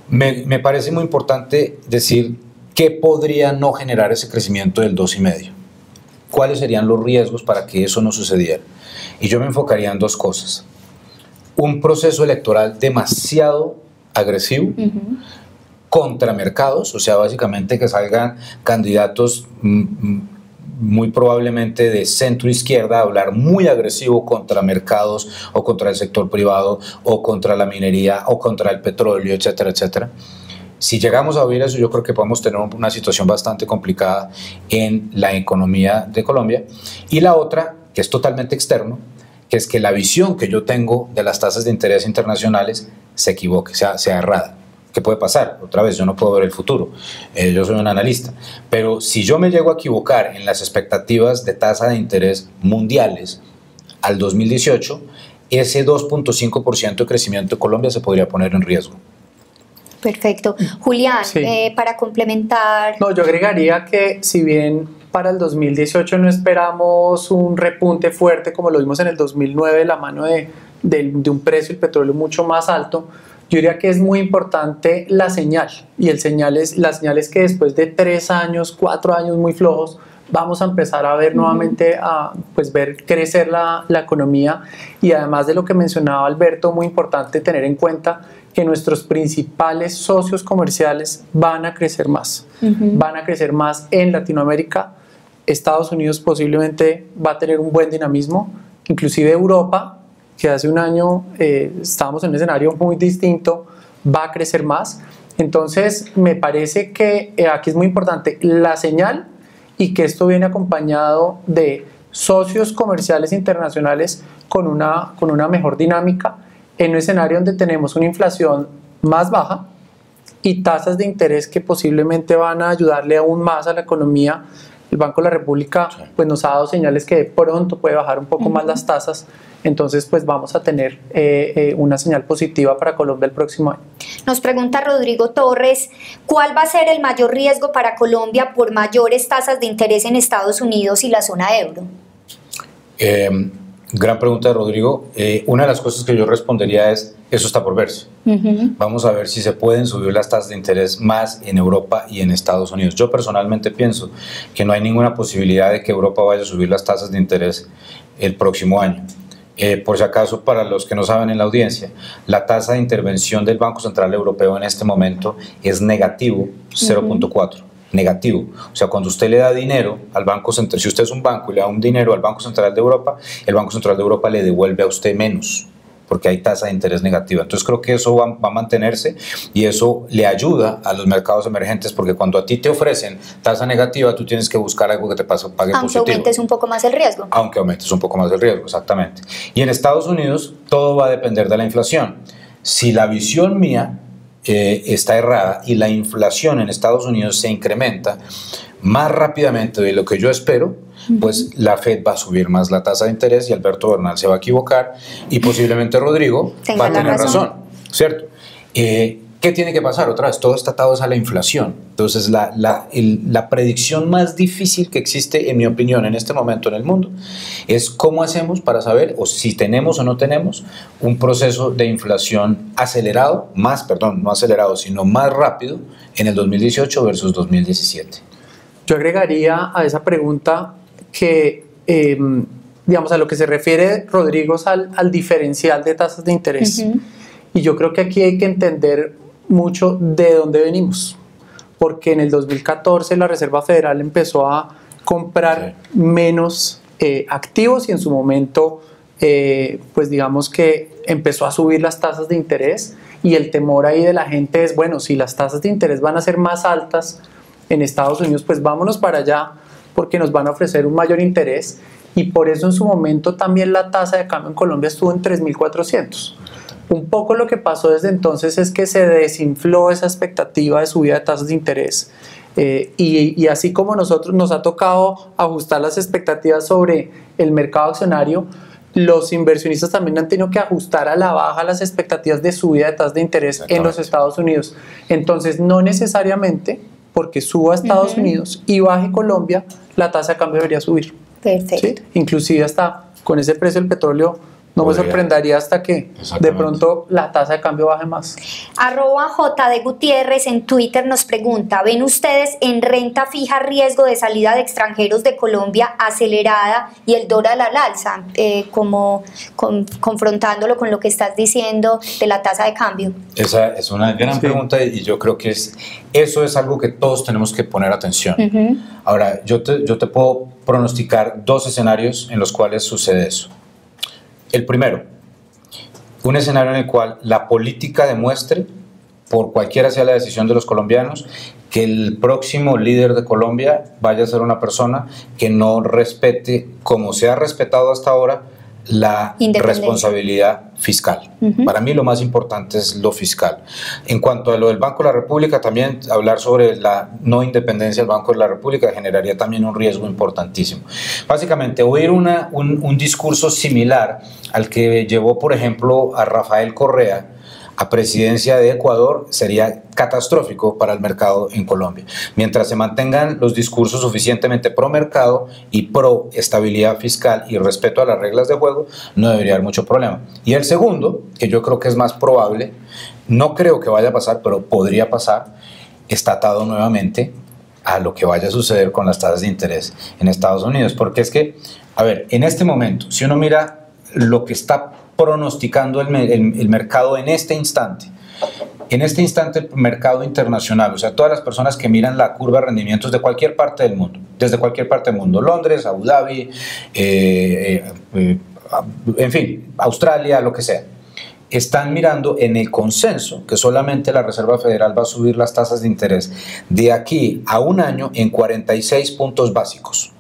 C: Me parece muy importante decir qué podría no generar ese crecimiento del 2,5. ¿Cuáles serían los riesgos para que eso no sucediera? Y yo me enfocaría en dos cosas. Un proceso electoral demasiado agresivo, contra mercados, o sea, básicamente que salgan candidatos muy probablemente de centro izquierda a hablar muy agresivo contra mercados o contra el sector privado o contra la minería o contra el petróleo, etcétera, etcétera. Si llegamos a oír eso, yo creo que podemos tener una situación bastante complicada en la economía de Colombia. Y la otra, que es totalmente externo, que es que la visión que yo tengo de las tasas de interés internacionales se equivoque, sea errada. ¿Qué puede pasar? Otra vez, yo no puedo ver el futuro, yo soy un analista, pero si yo me llego a equivocar en las expectativas de tasa de interés mundiales al 2018, ese 2.5% de crecimiento de Colombia se podría poner en riesgo.
B: Perfecto. Julián,
D: Sí.
B: Para complementar...
D: No, yo agregaría que si bien para el 2018 no esperamos un repunte fuerte como lo vimos en el 2009 de la mano de un precio del petróleo mucho más alto, yo diría que es muy importante la señal, y la señal es que después de 3 años, 4 años muy flojos, vamos a empezar a ver nuevamente, ver crecer la economía, y además de lo que mencionaba Alberto, muy importante tener en cuenta que nuestros principales socios comerciales van a crecer más, van a crecer más en Latinoamérica. Estados Unidos posiblemente va a tener un buen dinamismo, inclusive Europa, que hace un año estábamos en un escenario muy distinto, va a crecer más. Entonces me parece que aquí es muy importante la señal, y que esto viene acompañado de socios comerciales internacionales con una mejor dinámica, en un escenario donde tenemos una inflación más baja y tasas de interés que posiblemente van a ayudarle aún más a la economía. El Banco de la República pues, nos ha dado señales que de pronto puede bajar un poco más las tasas, entonces pues vamos a tener una señal positiva para Colombia el próximo año.
B: Nos pregunta Rodrigo Torres, ¿cuál va a ser el mayor riesgo para Colombia por mayores tasas de interés en Estados Unidos y la zona euro?
C: Gran pregunta de Rodrigo. Una de las cosas que yo respondería es, eso está por verse. Vamos a ver si se pueden subir las tasas de interés más en Europa y en Estados Unidos. Yo personalmente pienso que no hay ninguna posibilidad de que Europa vaya a subir las tasas de interés el próximo año. Por si acaso, para los que no saben en la audiencia, la tasa de intervención del Banco Central Europeo en este momento es negativo 0.4. Negativo. O sea, cuando usted le da dinero al Banco Central, si usted es un banco y le da un dinero al Banco Central de Europa, el Banco Central de Europa le devuelve a usted menos, porque hay tasa de interés negativa. Entonces creo que eso va a mantenerse, y eso le ayuda a los mercados emergentes, porque cuando a ti te ofrecen tasa negativa, tú tienes que buscar algo que te pague positivo.
B: Aunque aumentes un poco más el riesgo.
C: Aunque aumentes un poco más el riesgo, exactamente. Y en Estados Unidos todo va a depender de la inflación. Si la visión mía está errada y la inflación en Estados Unidos se incrementa más rápidamente de lo que yo espero, pues la Fed va a subir más la tasa de interés y Alberto Bernal se va a equivocar y posiblemente Rodrigo va a tener razón, ¿cierto? ¿Qué tiene que pasar? Otra vez, todo está atado a la inflación. Entonces, la predicción más difícil que existe, en mi opinión, en este momento en el mundo, es cómo hacemos para saber, o si tenemos o no tenemos, un proceso de inflación acelerado, no acelerado, sino más rápido en el 2018 versus 2017.
D: Yo agregaría a esa pregunta que, digamos, a lo que se refiere Rodrigo es al diferencial de tasas de interés. Y yo creo que aquí hay que entender mucho de dónde venimos, porque en el 2014 la Reserva Federal empezó a comprar menos activos, y en su momento pues digamos que empezó a subir las tasas de interés, y el temor ahí de la gente es, bueno, si las tasas de interés van a ser más altas en Estados Unidos, pues vámonos para allá porque nos van a ofrecer un mayor interés, y por eso en su momento también la tasa de cambio en Colombia estuvo en 3.400. Un poco lo que pasó desde entonces es que se desinfló esa expectativa de subida de tasas de interés, y así como nosotros nos ha tocado ajustar las expectativas sobre el mercado accionario, los inversionistas también han tenido que ajustar a la baja las expectativas de subida de tasas de interés en los Estados Unidos. Entonces no necesariamente porque suba Estados Unidos y baje Colombia, la tasa de cambio debería subir.
B: Perfecto.
D: ¿Sí? Inclusive hasta con ese precio del petróleo no me sorprendería hasta que de pronto la tasa de cambio baje más.
B: @JD Gutiérrez en Twitter nos pregunta, ¿ven ustedes en renta fija riesgo de salida de extranjeros de Colombia acelerada y el dólar al alza? Confrontándolo con lo que estás diciendo de la tasa de cambio.
C: Esa es una gran pregunta, y yo creo que eso es algo que todos tenemos que poner atención. Ahora, yo te puedo pronosticar 2 escenarios en los cuales sucede eso. El primero, un escenario en el cual la política demuestre, por cualquiera sea la decisión de los colombianos, que el próximo líder de Colombia vaya a ser una persona que no respete, como se ha respetado hasta ahora, la responsabilidad fiscal. Para mí lo más importante es lo fiscal. En cuanto a lo del Banco de la República, también hablar sobre la no independencia del Banco de la República generaría también un riesgo importantísimo. Básicamente, oír un discurso similar al que llevó, por ejemplo, a Rafael Correa a presidencia de Ecuador sería catastrófico para el mercado en Colombia. Mientras se mantengan los discursos suficientemente pro mercado y pro estabilidad fiscal y respeto a las reglas de juego, no debería haber mucho problema. Y el segundo, que yo creo que es más probable, no creo que vaya a pasar, pero podría pasar, está atado nuevamente a lo que vaya a suceder con las tasas de interés en Estados Unidos. Porque es que, a ver, en este momento, si uno mira lo que está pronosticando el mercado en este instante el mercado internacional, o sea, todas las personas que miran la curva de rendimientos de cualquier parte del mundo, desde cualquier parte del mundo, Londres, Abu Dhabi, en fin, Australia, lo que sea, están mirando en el consenso que solamente la Reserva Federal va a subir las tasas de interés de aquí a un año en 46 puntos básicos.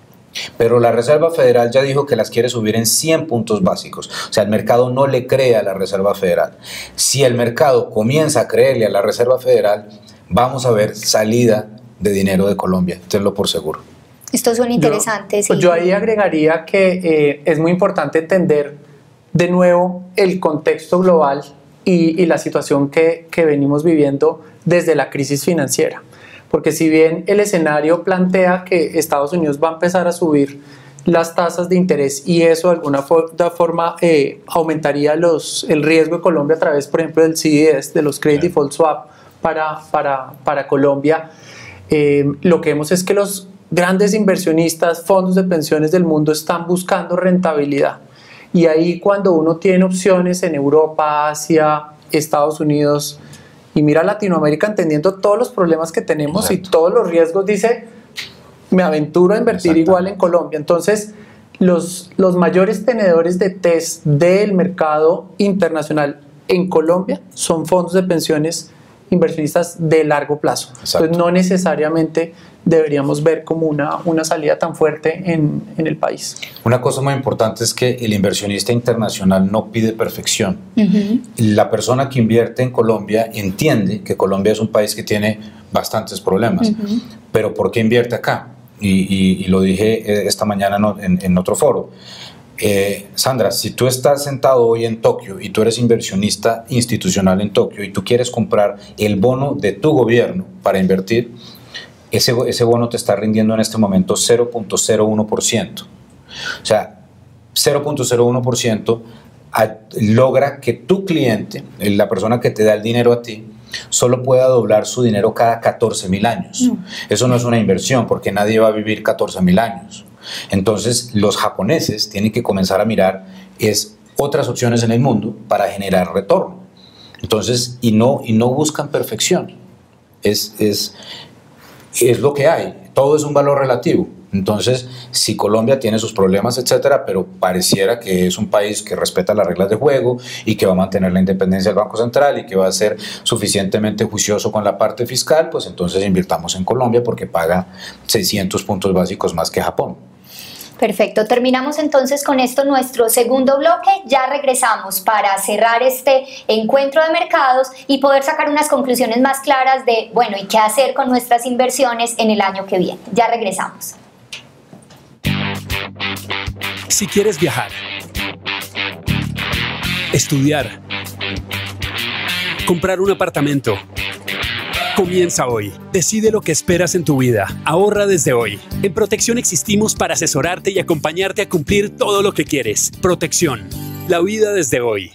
C: Pero la Reserva Federal ya dijo que las quiere subir en 100 puntos básicos. O sea, el mercado no le cree a la Reserva Federal. Si el mercado comienza a creerle a la Reserva Federal, vamos a ver salida de dinero de Colombia. Tenlo por seguro.
B: Estos son interesantes.
D: Yo ahí agregaría que es muy importante entender de nuevo el contexto global y la situación que venimos viviendo desde la crisis financiera. Porque si bien el escenario plantea que Estados Unidos va a empezar a subir las tasas de interés y eso de alguna forma aumentaría el riesgo de Colombia a través, por ejemplo, del CDS, de los Credit Default Swap para Colombia, lo que vemos es que los grandes inversionistas, fondos de pensiones del mundo están buscando rentabilidad. Y ahí cuando uno tiene opciones en Europa, Asia, Estados Unidos y mira Latinoamérica entendiendo todos los problemas que tenemos y todos los riesgos, dice, me aventuro a invertir igual en Colombia. Entonces, los mayores tenedores de test del mercado internacional en Colombia son fondos de pensiones inversionistas de largo plazo. Entonces, no necesariamente deberíamos ver como una salida tan fuerte en el país.
C: Una cosa muy importante es que el inversionista internacional no pide perfección. La persona que invierte en Colombia entiende que Colombia es un país que tiene bastantes problemas, pero ¿por qué invierte acá? Y lo dije esta mañana en otro foro. Sandra, si tú estás sentado hoy en Tokio y tú eres inversionista institucional en Tokio y tú quieres comprar el bono de tu gobierno para invertir, ese bono te está rindiendo en este momento 0.01%. O sea, 0.01% logra que tu cliente, la persona que te da el dinero a ti, solo pueda doblar su dinero cada 14.000 años. Eso no es una inversión porque nadie va a vivir 14.000 años. Entonces, los japoneses tienen que comenzar a mirar otras opciones en el mundo para generar retorno. Entonces, y no buscan perfección. Es lo que hay. Todo es un valor relativo. Entonces, si Colombia tiene sus problemas, etcétera, pero pareciera que es un país que respeta las reglas de juego y que va a mantener la independencia del Banco Central y que va a ser suficientemente juicioso con la parte fiscal, pues entonces invirtamos en Colombia porque paga 600 puntos básicos más que Japón.
B: Perfecto, terminamos entonces con esto nuestro segundo bloque, ya regresamos para cerrar este encuentro de mercados y poder sacar unas conclusiones más claras de, bueno, ¿y qué hacer con nuestras inversiones en el año que viene? Ya regresamos.
E: Si quieres viajar, estudiar, comprar un apartamento, comienza hoy. Decide lo que esperas en tu vida. Ahorra desde hoy. En Protección existimos para asesorarte y acompañarte a cumplir todo lo que quieres. Protección. La vida desde hoy.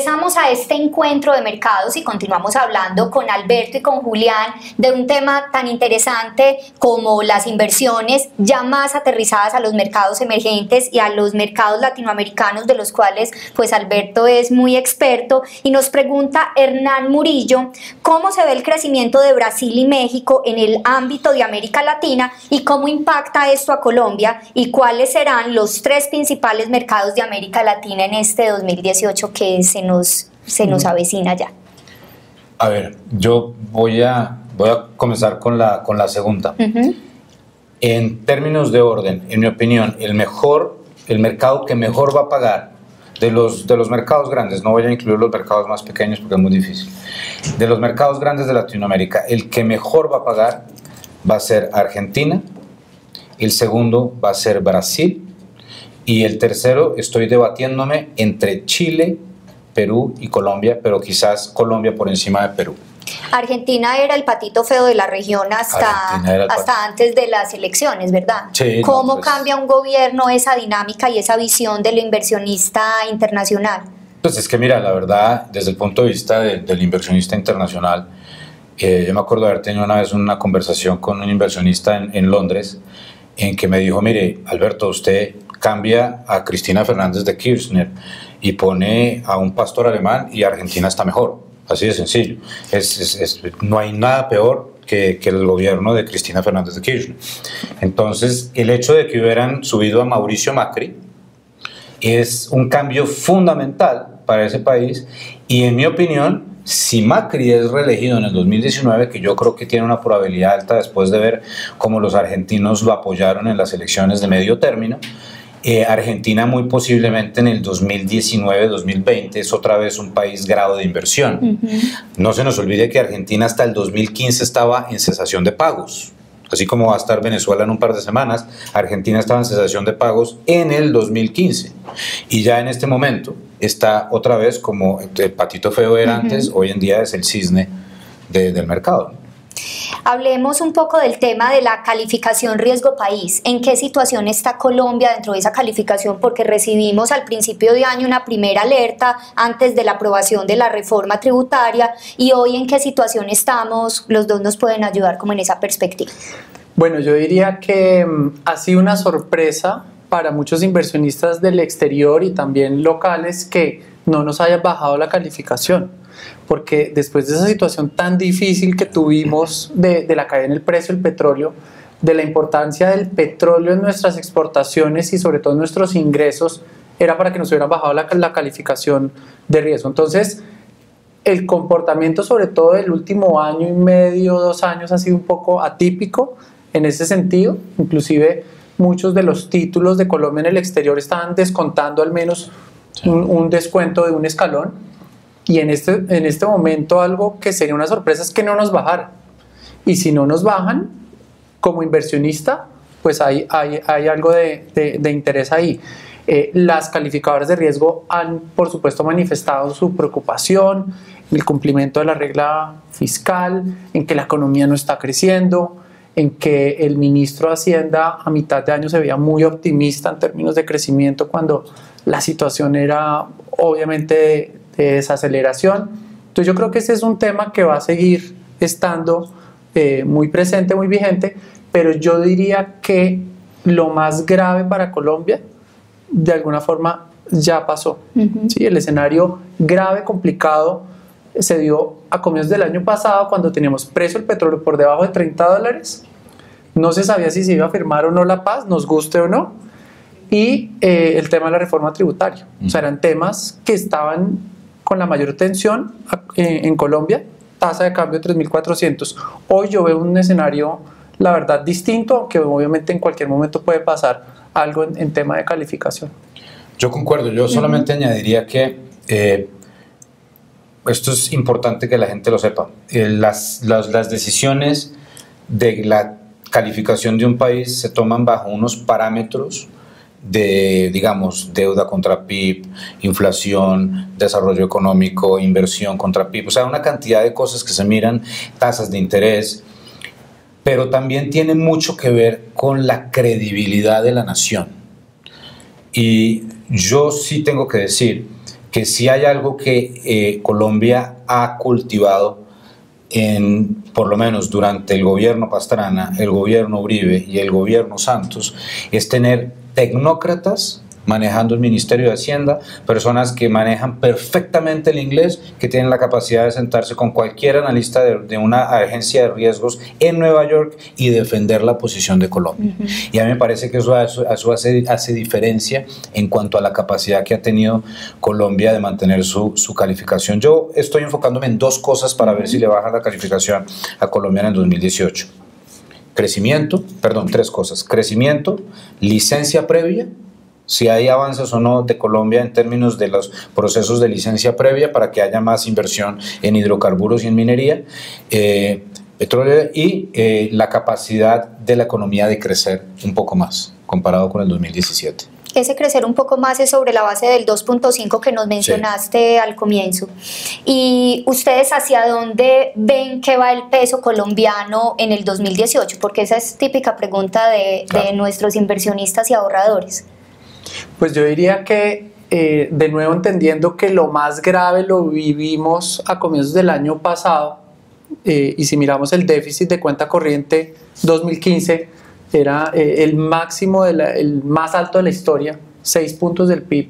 B: Regresamos a este encuentro de mercados y continuamos hablando con Alberto y con Julián de un tema tan interesante como las inversiones ya más aterrizadas a los mercados emergentes y a los mercados latinoamericanos, de los cuales pues Alberto es muy experto, y nos pregunta Hernán Murillo cómo se ve el crecimiento de Brasil y México en el ámbito de América Latina y cómo impacta esto a Colombia y cuáles serán los 3 principales mercados de América Latina en este 2018 que se nos avecina ya.
C: A ver, yo voy a comenzar con la segunda. En términos de orden, en mi opinión, el mercado que mejor va a pagar de los mercados grandes, no voy a incluir los mercados más pequeños porque es muy difícil, de los mercados grandes de Latinoamérica, el que mejor va a pagar va a ser Argentina, el segundo va a ser Brasil, y el tercero estoy debatiéndome entre Chile, Perú y Colombia, pero quizás Colombia por encima de Perú.
B: Argentina era el patito feo de la región hasta antes de las elecciones, ¿verdad?
C: Sí,
B: ¿Cómo cambia un gobierno esa dinámica y esa visión del inversionista internacional?
C: Pues es que mira, la verdad, desde el punto de vista del inversionista internacional, yo me acuerdo de haber tenido una vez una conversación con un inversionista en Londres, en que me dijo, mire, Alberto, usted cambia a Cristina Fernández de Kirchner y pone a un pastor alemán y Argentina está mejor. Así de sencillo. No hay nada peor que el gobierno de Cristina Fernández de Kirchner. Entonces, el hecho de que hubieran subido a Mauricio Macri es un cambio fundamental para ese país, y en mi opinión, si Macri es reelegido en el 2019, que yo creo que tiene una probabilidad alta después de ver cómo los argentinos lo apoyaron en las elecciones de medio término, Argentina muy posiblemente en el 2019-2020 es otra vez un país grado de inversión. No se nos olvide que Argentina hasta el 2015 estaba en cesación de pagos. Así como va a estar Venezuela en un par de semanas, Argentina estaba en cesación de pagos en el 2015. Y ya en este momento está otra vez como el patito feo era antes, hoy en día es el cisne del mercado.
B: Hablemos un poco del tema de la calificación riesgo país. ¿En qué situación está Colombia dentro de esa calificación? Porque recibimos al principio de año una primera alerta antes de la aprobación de la reforma tributaria, y hoy ¿en qué situación estamos? Los dos nos pueden ayudar como en esa perspectiva.
D: Bueno, yo diría que ha sido una sorpresa para muchos inversionistas del exterior y también locales que no nos hayan bajado la calificación, porque después de esa situación tan difícil que tuvimos de la caída en el precio del petróleo, de la importancia del petróleo en nuestras exportaciones y sobre todo en nuestros ingresos, era para que nos hubieran bajado la calificación de riesgo. Entonces, el comportamiento sobre todo del último año y medio, 2 años, ha sido un poco atípico en ese sentido. Inclusive muchos de los títulos de Colombia en el exterior estaban descontando al menos un descuento de un escalón. Y en este momento algo que sería una sorpresa es que no nos bajaran. Y si no nos bajan, como inversionista, pues hay algo de interés ahí. Las calificadoras de riesgo han, por supuesto, manifestado su preocupación en el cumplimiento de la regla fiscal, en que la economía no está creciendo, en que el ministro de Hacienda a mitad de año se veía muy optimista en términos de crecimiento cuando la situación era obviamente de desaceleración. Entonces yo creo que ese es un tema que va a seguir estando muy presente, muy vigente, pero yo diría que lo más grave para Colombia de alguna forma ya pasó. ¿Sí? El escenario grave, complicado, se dio a comienzos del año pasado cuando teníamos precio del petróleo por debajo de $30, no se sabía si se iba a firmar o no la paz, nos guste o no, y el tema de la reforma tributaria. O sea, eran temas que estaban con la mayor tensión en Colombia, tasa de cambio 3.400. Hoy yo veo un escenario, la verdad, distinto, aunque obviamente en cualquier momento puede pasar algo en tema de calificación.
C: Yo concuerdo, yo solamente añadiría que esto es importante que la gente lo sepa. Las decisiones de la calificación de un país se toman bajo unos parámetros de, digamos, deuda contra PIB, inflación, desarrollo económico, inversión contra PIB, o sea, una cantidad de cosas que se miran, tasas de interés, pero también tiene mucho que ver con la credibilidad de la nación. Y yo sí tengo que decir que si hay algo que Colombia ha cultivado por lo menos durante el gobierno Pastrana, el gobierno Uribe y el gobierno Santos, es tener tecnócratas manejando el Ministerio de Hacienda, personas que manejan perfectamente el inglés, que tienen la capacidad de sentarse con cualquier analista de una agencia de riesgos en Nueva York y defender la posición de Colombia. Y a mí me parece que eso hace diferencia en cuanto a la capacidad que ha tenido Colombia de mantener su calificación. Yo estoy enfocándome en dos cosas para ver si le baja la calificación a Colombia en el 2018. Tres cosas: crecimiento, licencia previa, si hay avances o no de Colombia en términos de los procesos de licencia previa para que haya más inversión en hidrocarburos y en minería, petróleo, y la capacidad de la economía de crecer un poco más comparado con el 2017.
B: Ese crecer un poco más es sobre la base del 2.5 que nos mencionaste al comienzo. ¿Y ustedes hacia dónde ven que va el peso colombiano en el 2018? Porque esa es típica pregunta de nuestros inversionistas y ahorradores.
D: Pues yo diría que, de nuevo entendiendo que lo más grave lo vivimos a comienzos del año pasado, y si miramos el déficit de cuenta corriente 2015, era el máximo, el más alto de la historia, 6 puntos del PIB.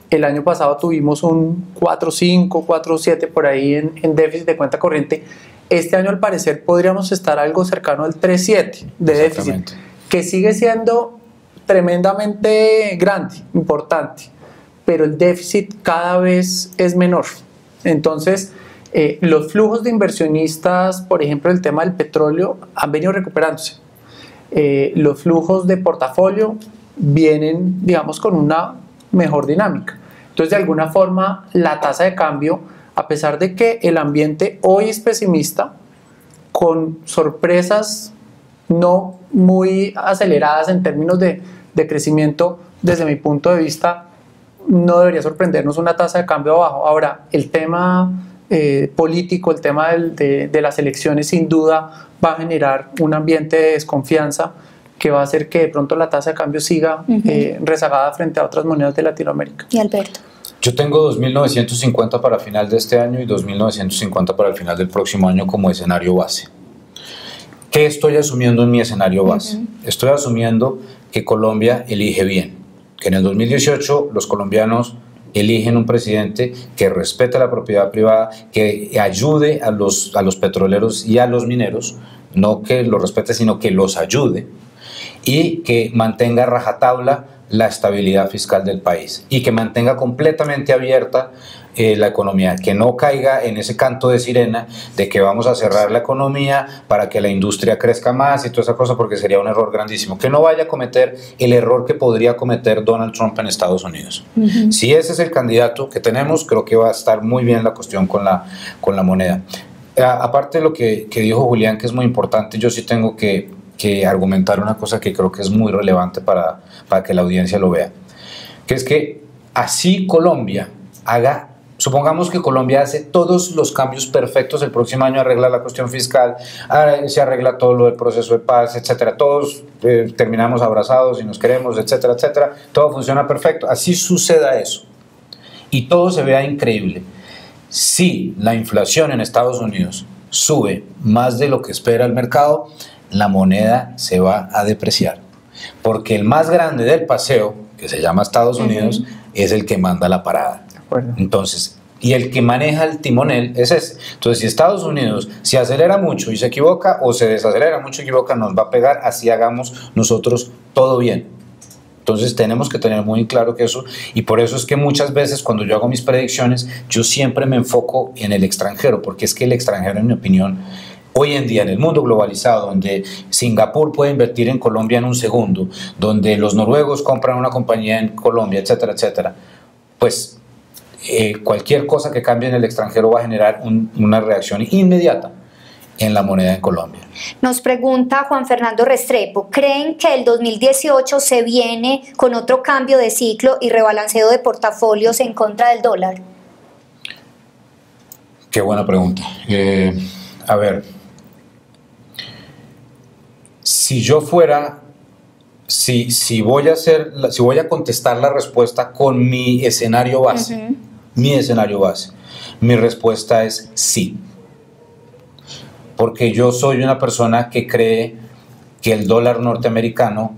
D: El año pasado tuvimos un 4.5, 4.7 por ahí en déficit de cuenta corriente. Este año al parecer podríamos estar algo cercano al 3.7 de déficit, que sigue siendo tremendamente grande, importante, pero el déficit cada vez es menor. Entonces, los flujos de inversionistas, por ejemplo, el tema del petróleo, han venido recuperándose. Los flujos de portafolio vienen, digamos, con una mejor dinámica. Entonces, de alguna forma, la tasa de cambio, a pesar de que el ambiente hoy es pesimista, con sorpresas no muy aceleradas en términos de crecimiento, desde mi punto de vista, no debería sorprendernos una tasa de cambio abajo. Ahora, el tema político, el tema de las elecciones, sin duda va a generar un ambiente de desconfianza que va a hacer que de pronto la tasa de cambio siga rezagada frente a otras monedas de Latinoamérica.
B: Y Alberto.
C: Yo tengo 2.950 para final de este año y 2.950 para el final del próximo año como escenario base. ¿Qué estoy asumiendo en mi escenario base? Estoy asumiendo que Colombia elige bien, que en el 2018 los colombianos eligen un presidente que respete la propiedad privada, que ayude a los petroleros y a los mineros, no que los respete, sino que los ayude, y que mantenga rajatabla la estabilidad fiscal del país y que mantenga completamente abierta la economía, que no caiga en ese canto de sirena de que vamos a cerrar la economía para que la industria crezca más y toda esa cosa, porque sería un error grandísimo, que no vaya a cometer el error que podría cometer Donald Trump en Estados Unidos. Si ese es el candidato que tenemos, creo que va a estar muy bien la cuestión con la moneda. Aparte de lo que dijo Julián, que es muy importante, yo sí tengo que argumentar una cosa que creo que es muy relevante para que la audiencia lo vea, que es que así Colombia haga, supongamos que Colombia hace todos los cambios perfectos, el próximo año arregla la cuestión fiscal, se arregla todo lo del proceso de paz, etcétera, todos terminamos abrazados y nos queremos, etcétera, etcétera, todo funciona perfecto, así suceda eso y todo se vea increíble. Si la inflación en Estados Unidos sube más de lo que espera el mercado, la moneda se va a depreciar, porque el más grande del paseo, que se llama Estados Unidos, es el que manda la parada. Entonces, y el que maneja el timonel es ese. Entonces, si Estados Unidos se acelera mucho y se equivoca, o se desacelera mucho y se equivoca, nos va a pegar, así hagamos nosotros todo bien. Entonces tenemos que tener muy claro que eso, y por eso es que muchas veces cuando yo hago mis predicciones, yo siempre me enfoco en el extranjero, porque es que el extranjero, en mi opinión, hoy en día en el mundo globalizado, donde Singapur puede invertir en Colombia en un segundo, donde los noruegos compran una compañía en Colombia, etcétera, etcétera, pues cualquier cosa que cambie en el extranjero va a generar una reacción inmediata en la moneda en Colombia.
B: Nos pregunta Juan Fernando Restrepo, ¿creen que el 2018 se viene con otro cambio de ciclo y rebalanceo de portafolios en contra del dólar?
C: Qué buena pregunta. A ver, si yo fuera si voy a contestar la respuesta con mi escenario base, mi respuesta es sí. Porque yo soy una persona que cree que el dólar norteamericano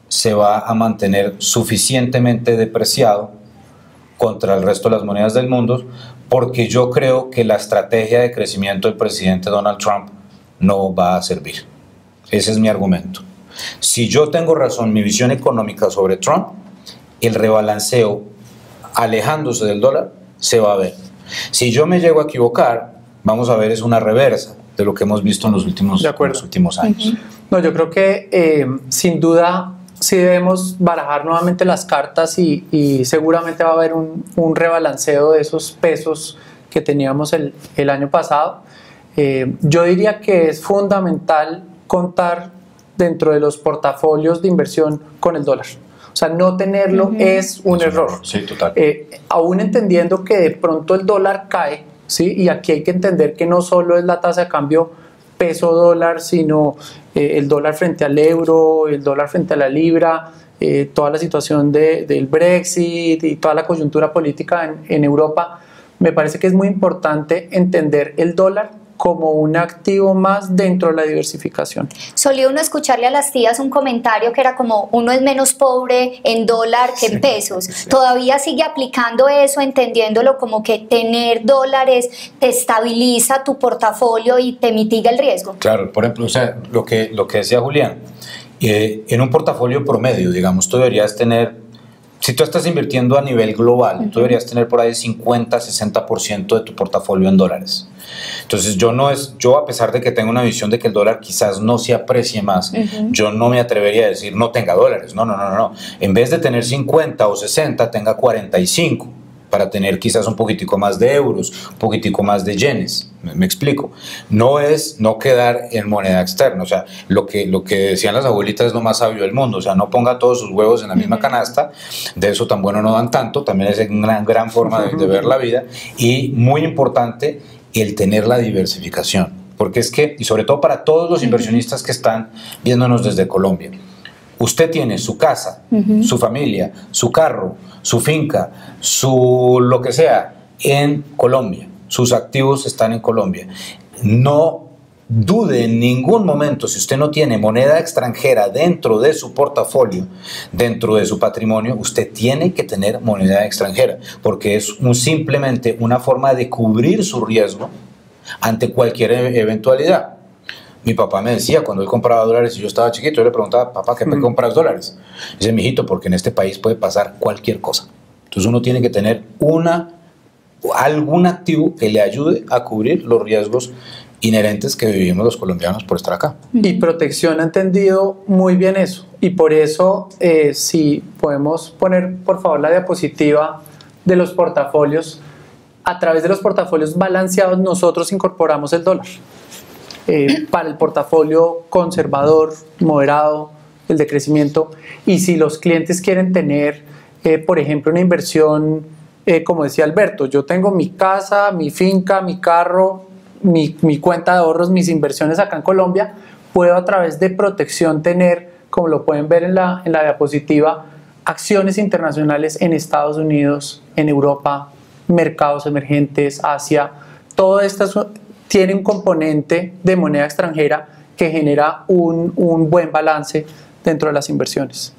C: se va a mantener suficientemente depreciado contra el resto de las monedas del mundo, porque yo creo que la estrategia de crecimiento del presidente Donald Trump no va a servir. Ese es mi argumento. Si yo tengo razón, mi visión económica sobre Trump, el rebalanceo alejándose del dólar se va a ver. Si yo me llego a equivocar, vamos a ver es una reversa de lo que hemos visto en los últimos años.
D: No, yo creo que sin duda sí debemos barajar nuevamente las cartas y seguramente va a haber un rebalanceo de esos pesos que teníamos el año pasado. Yo diría que es fundamental contar dentro de los portafolios de inversión con el dólar. O sea, no tenerlo es un error.
C: Sí, total.
D: Aún entendiendo que de pronto el dólar cae, ¿sí? Y aquí hay que entender que no solo es la tasa de cambio peso-dólar, sino el dólar frente al euro, el dólar frente a la libra, toda la situación del Brexit y toda la coyuntura política en Europa. Me parece que es muy importante entender el dólar como un activo más dentro de la diversificación.
B: Solía uno escucharle a las tías un comentario que era como uno es menos pobre en dólar que en pesos. Sí. ¿Todavía sigue aplicando eso, entendiéndolo como que tener dólares te estabiliza tu portafolio y te mitiga el riesgo?
C: Claro, por ejemplo, o sea, lo que decía Julián, en un portafolio promedio, digamos, tú deberías tener, si tú estás invirtiendo a nivel global, tú deberías tener por ahí 50-60% de tu portafolio en dólares. Entonces yo a pesar de que tengo una visión de que el dólar quizás no se aprecie más, yo no me atrevería a decir no tenga dólares, no. En vez de tener 50 o 60, tenga 45 para tener quizás un poquitico más de euros, un poquitico más de yenes. Me explico. No es no quedar en moneda externa. O sea, lo que decían las abuelitas es lo más sabio del mundo. O sea, no ponga todos sus huevos en la misma canasta. De eso tan bueno no dan tanto. También es una gran forma de ver la vida. Y muy importante, el tener la diversificación. Porque es que, y sobre todo para todos los inversionistas que están viéndonos desde Colombia, usted tiene su casa, su familia, su carro, su finca, su lo que sea en Colombia. Sus activos están en Colombia. No dude en ningún momento, si usted no tiene moneda extranjera dentro de su portafolio, dentro de su patrimonio, usted tiene que tener moneda extranjera, porque es simplemente una forma de cubrir su riesgo ante cualquier eventualidad. Mi papá me decía, cuando él compraba dólares y yo estaba chiquito, yo le preguntaba, papá, ¿qué compras dólares? Dice, mijito, porque en este país puede pasar cualquier cosa. Entonces uno tiene que tener algún activo que le ayude a cubrir los riesgos inherentes que vivimos los colombianos por estar acá.
D: Y Protección ha entendido muy bien eso. Y por eso, si podemos poner, por favor, la diapositiva de los portafolios, a través de los portafolios balanceados nosotros incorporamos el dólar. Para el portafolio conservador, moderado, el de crecimiento, y si los clientes quieren tener, por ejemplo, una inversión, como decía Alberto, yo tengo mi casa, mi finca, mi carro, mi cuenta de ahorros, mis inversiones acá en Colombia, puedo a través de Protección tener, como lo pueden ver en la diapositiva, acciones internacionales en Estados Unidos, en Europa, mercados emergentes, Asia, todo esto tiene un componente de moneda extranjera que genera un buen balance dentro de las inversiones.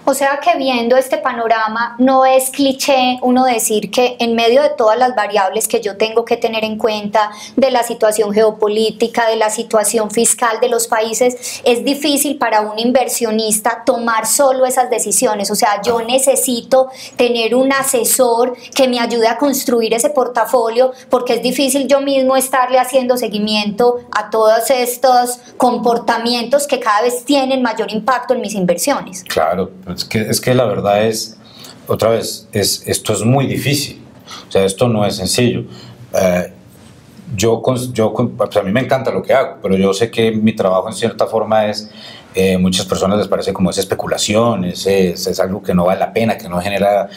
B: O sea que viendo este panorama, no es cliché uno decir que en medio de todas las variables que yo tengo que tener en cuenta, de la situación geopolítica, de la situación fiscal de los países, es difícil para un inversionista tomar solo esas decisiones. O sea, yo necesito tener un asesor que me ayude a construir ese portafolio, porque es difícil yo mismo estarle haciendo seguimiento a todos estos comportamientos que cada vez tienen mayor impacto en mis inversiones.
C: Claro. Es que la verdad es, otra vez, esto es muy difícil. O sea, esto no es sencillo. Pues a mí me encanta lo que hago, pero yo sé que mi trabajo en cierta forma es muchas personas les parece como es especulación, es algo que no vale la pena, que no genera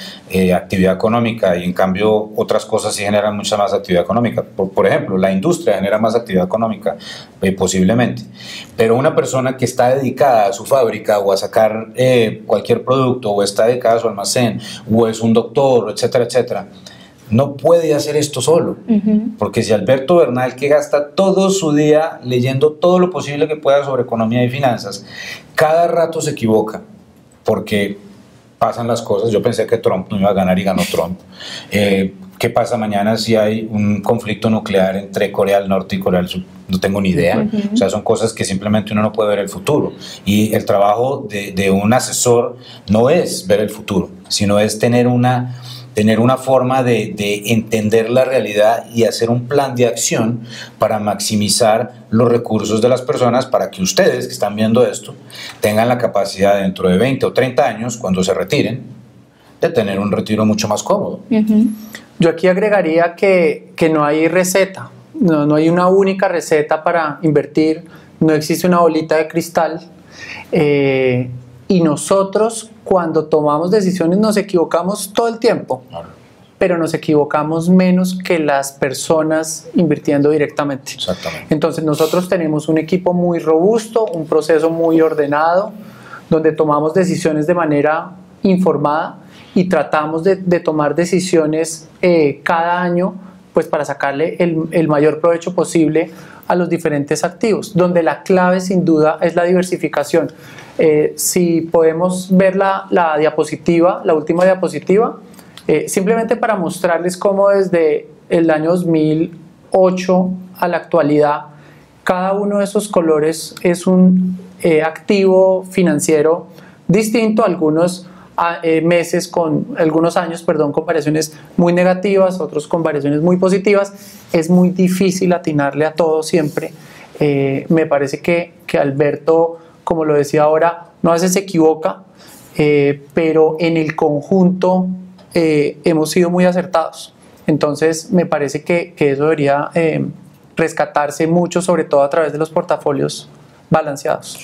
C: actividad económica, y en cambio otras cosas sí generan mucha más actividad económica. Por ejemplo, la industria genera más actividad económica, posiblemente, pero una persona que está dedicada a su fábrica o a sacar cualquier producto, o está dedicada a su almacén, o es un doctor, etcétera, etcétera, no puede hacer esto solo, porque si Alberto Bernal, que gasta todo su día leyendo todo lo posible que pueda sobre economía y finanzas, cada rato se equivoca, porque pasan las cosas. Yo pensé que Trump no iba a ganar y ganó Trump. ¿Qué pasa mañana si hay un conflicto nuclear entre Corea del Norte y Corea del Sur? No tengo ni idea. O sea, son cosas que simplemente uno no puede ver el futuro. Y el trabajo de un asesor no es ver el futuro, sino es tener una forma de entender la realidad y hacer un plan de acción para maximizar los recursos de las personas, para que ustedes que están viendo esto tengan la capacidad dentro de 20 o 30 años, cuando se retiren, de tener un retiro mucho más cómodo.
D: Yo aquí agregaría que no hay receta, no hay una única receta para invertir, no existe una bolita de cristal, y nosotros, cuando tomamos decisiones, nos equivocamos todo el tiempo, pero nos equivocamos menos que las personas invirtiendo directamente.
C: Exactamente.
D: Entonces nosotros tenemos un equipo muy robusto, un proceso muy ordenado, donde tomamos decisiones de manera informada y tratamos de tomar decisiones cada año, pues para sacarle el mayor provecho posible a los diferentes activos, donde la clave sin duda es la diversificación. Si podemos ver la diapositiva, la última diapositiva, simplemente para mostrarles cómo desde el año 2008 a la actualidad, cada uno de esos colores es un activo financiero distinto. Algunos meses algunos años, con variaciones muy negativas, otros con variaciones muy positivas. Es muy difícil atinarle a todo siempre. Me parece que Alberto, como lo decía ahora, no a veces se equivoca, pero en el conjunto hemos sido muy acertados. Entonces me parece que eso debería rescatarse mucho, sobre todo a través de los portafolios balanceados.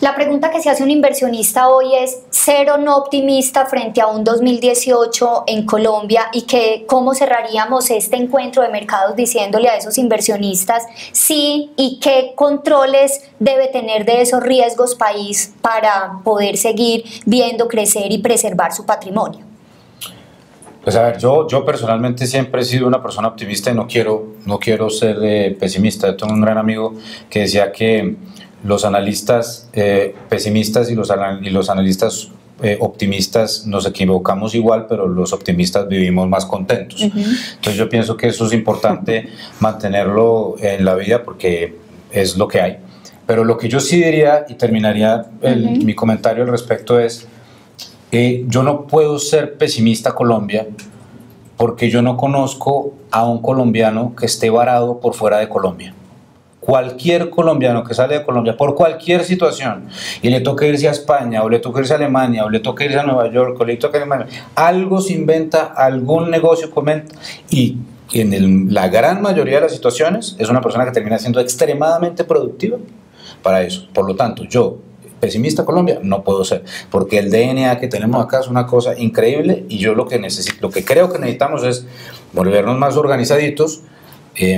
B: La pregunta que se hace un inversionista hoy es: ¿ser o no optimista frente a un 2018 en Colombia? Y ¿cómo cerraríamos este encuentro de mercados diciéndole a esos inversionistas sí, y qué controles debe tener de esos riesgos país para poder seguir viendo crecer y preservar su patrimonio?
C: Pues a ver, yo personalmente siempre he sido una persona optimista y no quiero ser pesimista. Yo tengo un gran amigo que decía que los analistas pesimistas y los analistas optimistas nos equivocamos igual, pero los optimistas vivimos más contentos. Entonces yo pienso que eso es importante mantenerlo en la vida, porque es lo que hay. Pero lo que yo sí diría, y terminaría mi comentario al respecto, es yo no puedo ser pesimista Colombia, porque yo no conozco a un colombiano que esté varado por fuera de Colombia. Cualquier colombiano que sale de Colombia por cualquier situación y le toca irse a España, o le toca irse a Alemania, o le toca irse a Nueva York, o le toca irse a algo se inventa, algún negocio comenta, y en la gran mayoría de las situaciones es una persona que termina siendo extremadamente productiva para eso. Por lo tanto, yo, pesimista Colombia, no puedo ser, porque el DNA que tenemos acá es una cosa increíble, y yo lo que creo que necesitamos es volvernos más organizaditos,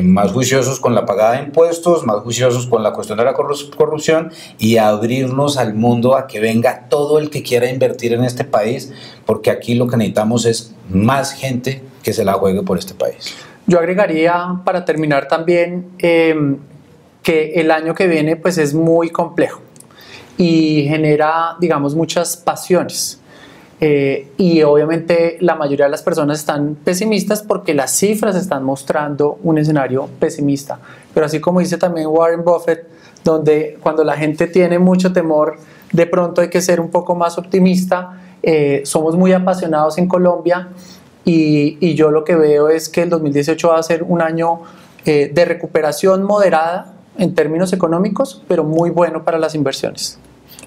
C: más juiciosos con la pagada de impuestos, más juiciosos con la cuestión de la corrupción, y abrirnos al mundo, a que venga todo el que quiera invertir en este país, porque aquí lo que necesitamos es más gente que se la juegue por este país.
D: Yo agregaría, para terminar también, que el año que viene pues es muy complejo y genera, digamos, muchas pasiones. Y obviamente la mayoría de las personas están pesimistas porque las cifras están mostrando un escenario pesimista. Pero así como dice también Warren Buffett, donde cuando la gente tiene mucho temor, de pronto hay que ser un poco más optimista. Somos muy apasionados en Colombia, y yo lo que veo es que el 2018 va a ser un año de recuperación moderada en términos económicos, pero muy bueno para las inversiones.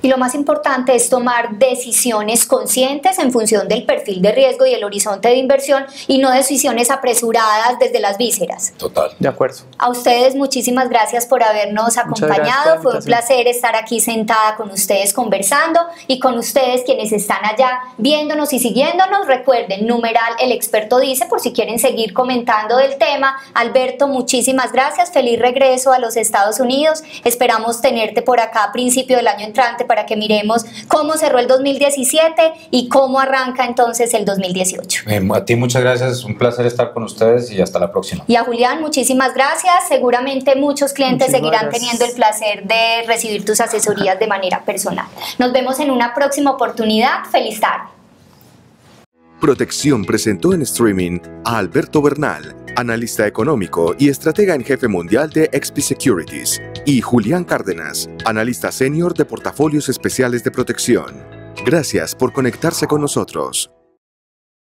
B: Y lo más importante es tomar decisiones conscientes en función del perfil de riesgo y el horizonte de inversión y no decisiones apresuradas desde las vísceras.
C: Total.
D: De acuerdo.
B: A ustedes muchísimas gracias por habernos acompañado. Fue un placer estar aquí sentada con ustedes conversando y con ustedes quienes están allá viéndonos y siguiéndonos. Recuerden, numeral El Experto Dice, por si quieren seguir comentando del tema. Alberto, muchísimas gracias. Feliz regreso a los Estados Unidos. Esperamos tenerte por acá a principio del año entrante para que miremos cómo cerró el 2017 y cómo arranca entonces el 2018.
C: A ti muchas gracias, un placer estar con ustedes y hasta la próxima.
B: Y a Julián, muchísimas gracias. Seguramente muchos clientes seguirán teniendo el placer de recibir tus asesorías de manera personal. Nos vemos en una próxima oportunidad. Feliz tarde.
A: Protección presentó en streaming a Alberto Bernal, analista económico y estratega en jefe mundial de XP Securities, y Julián Cárdenas, analista senior de portafolios especiales de protección. Gracias por conectarse con nosotros.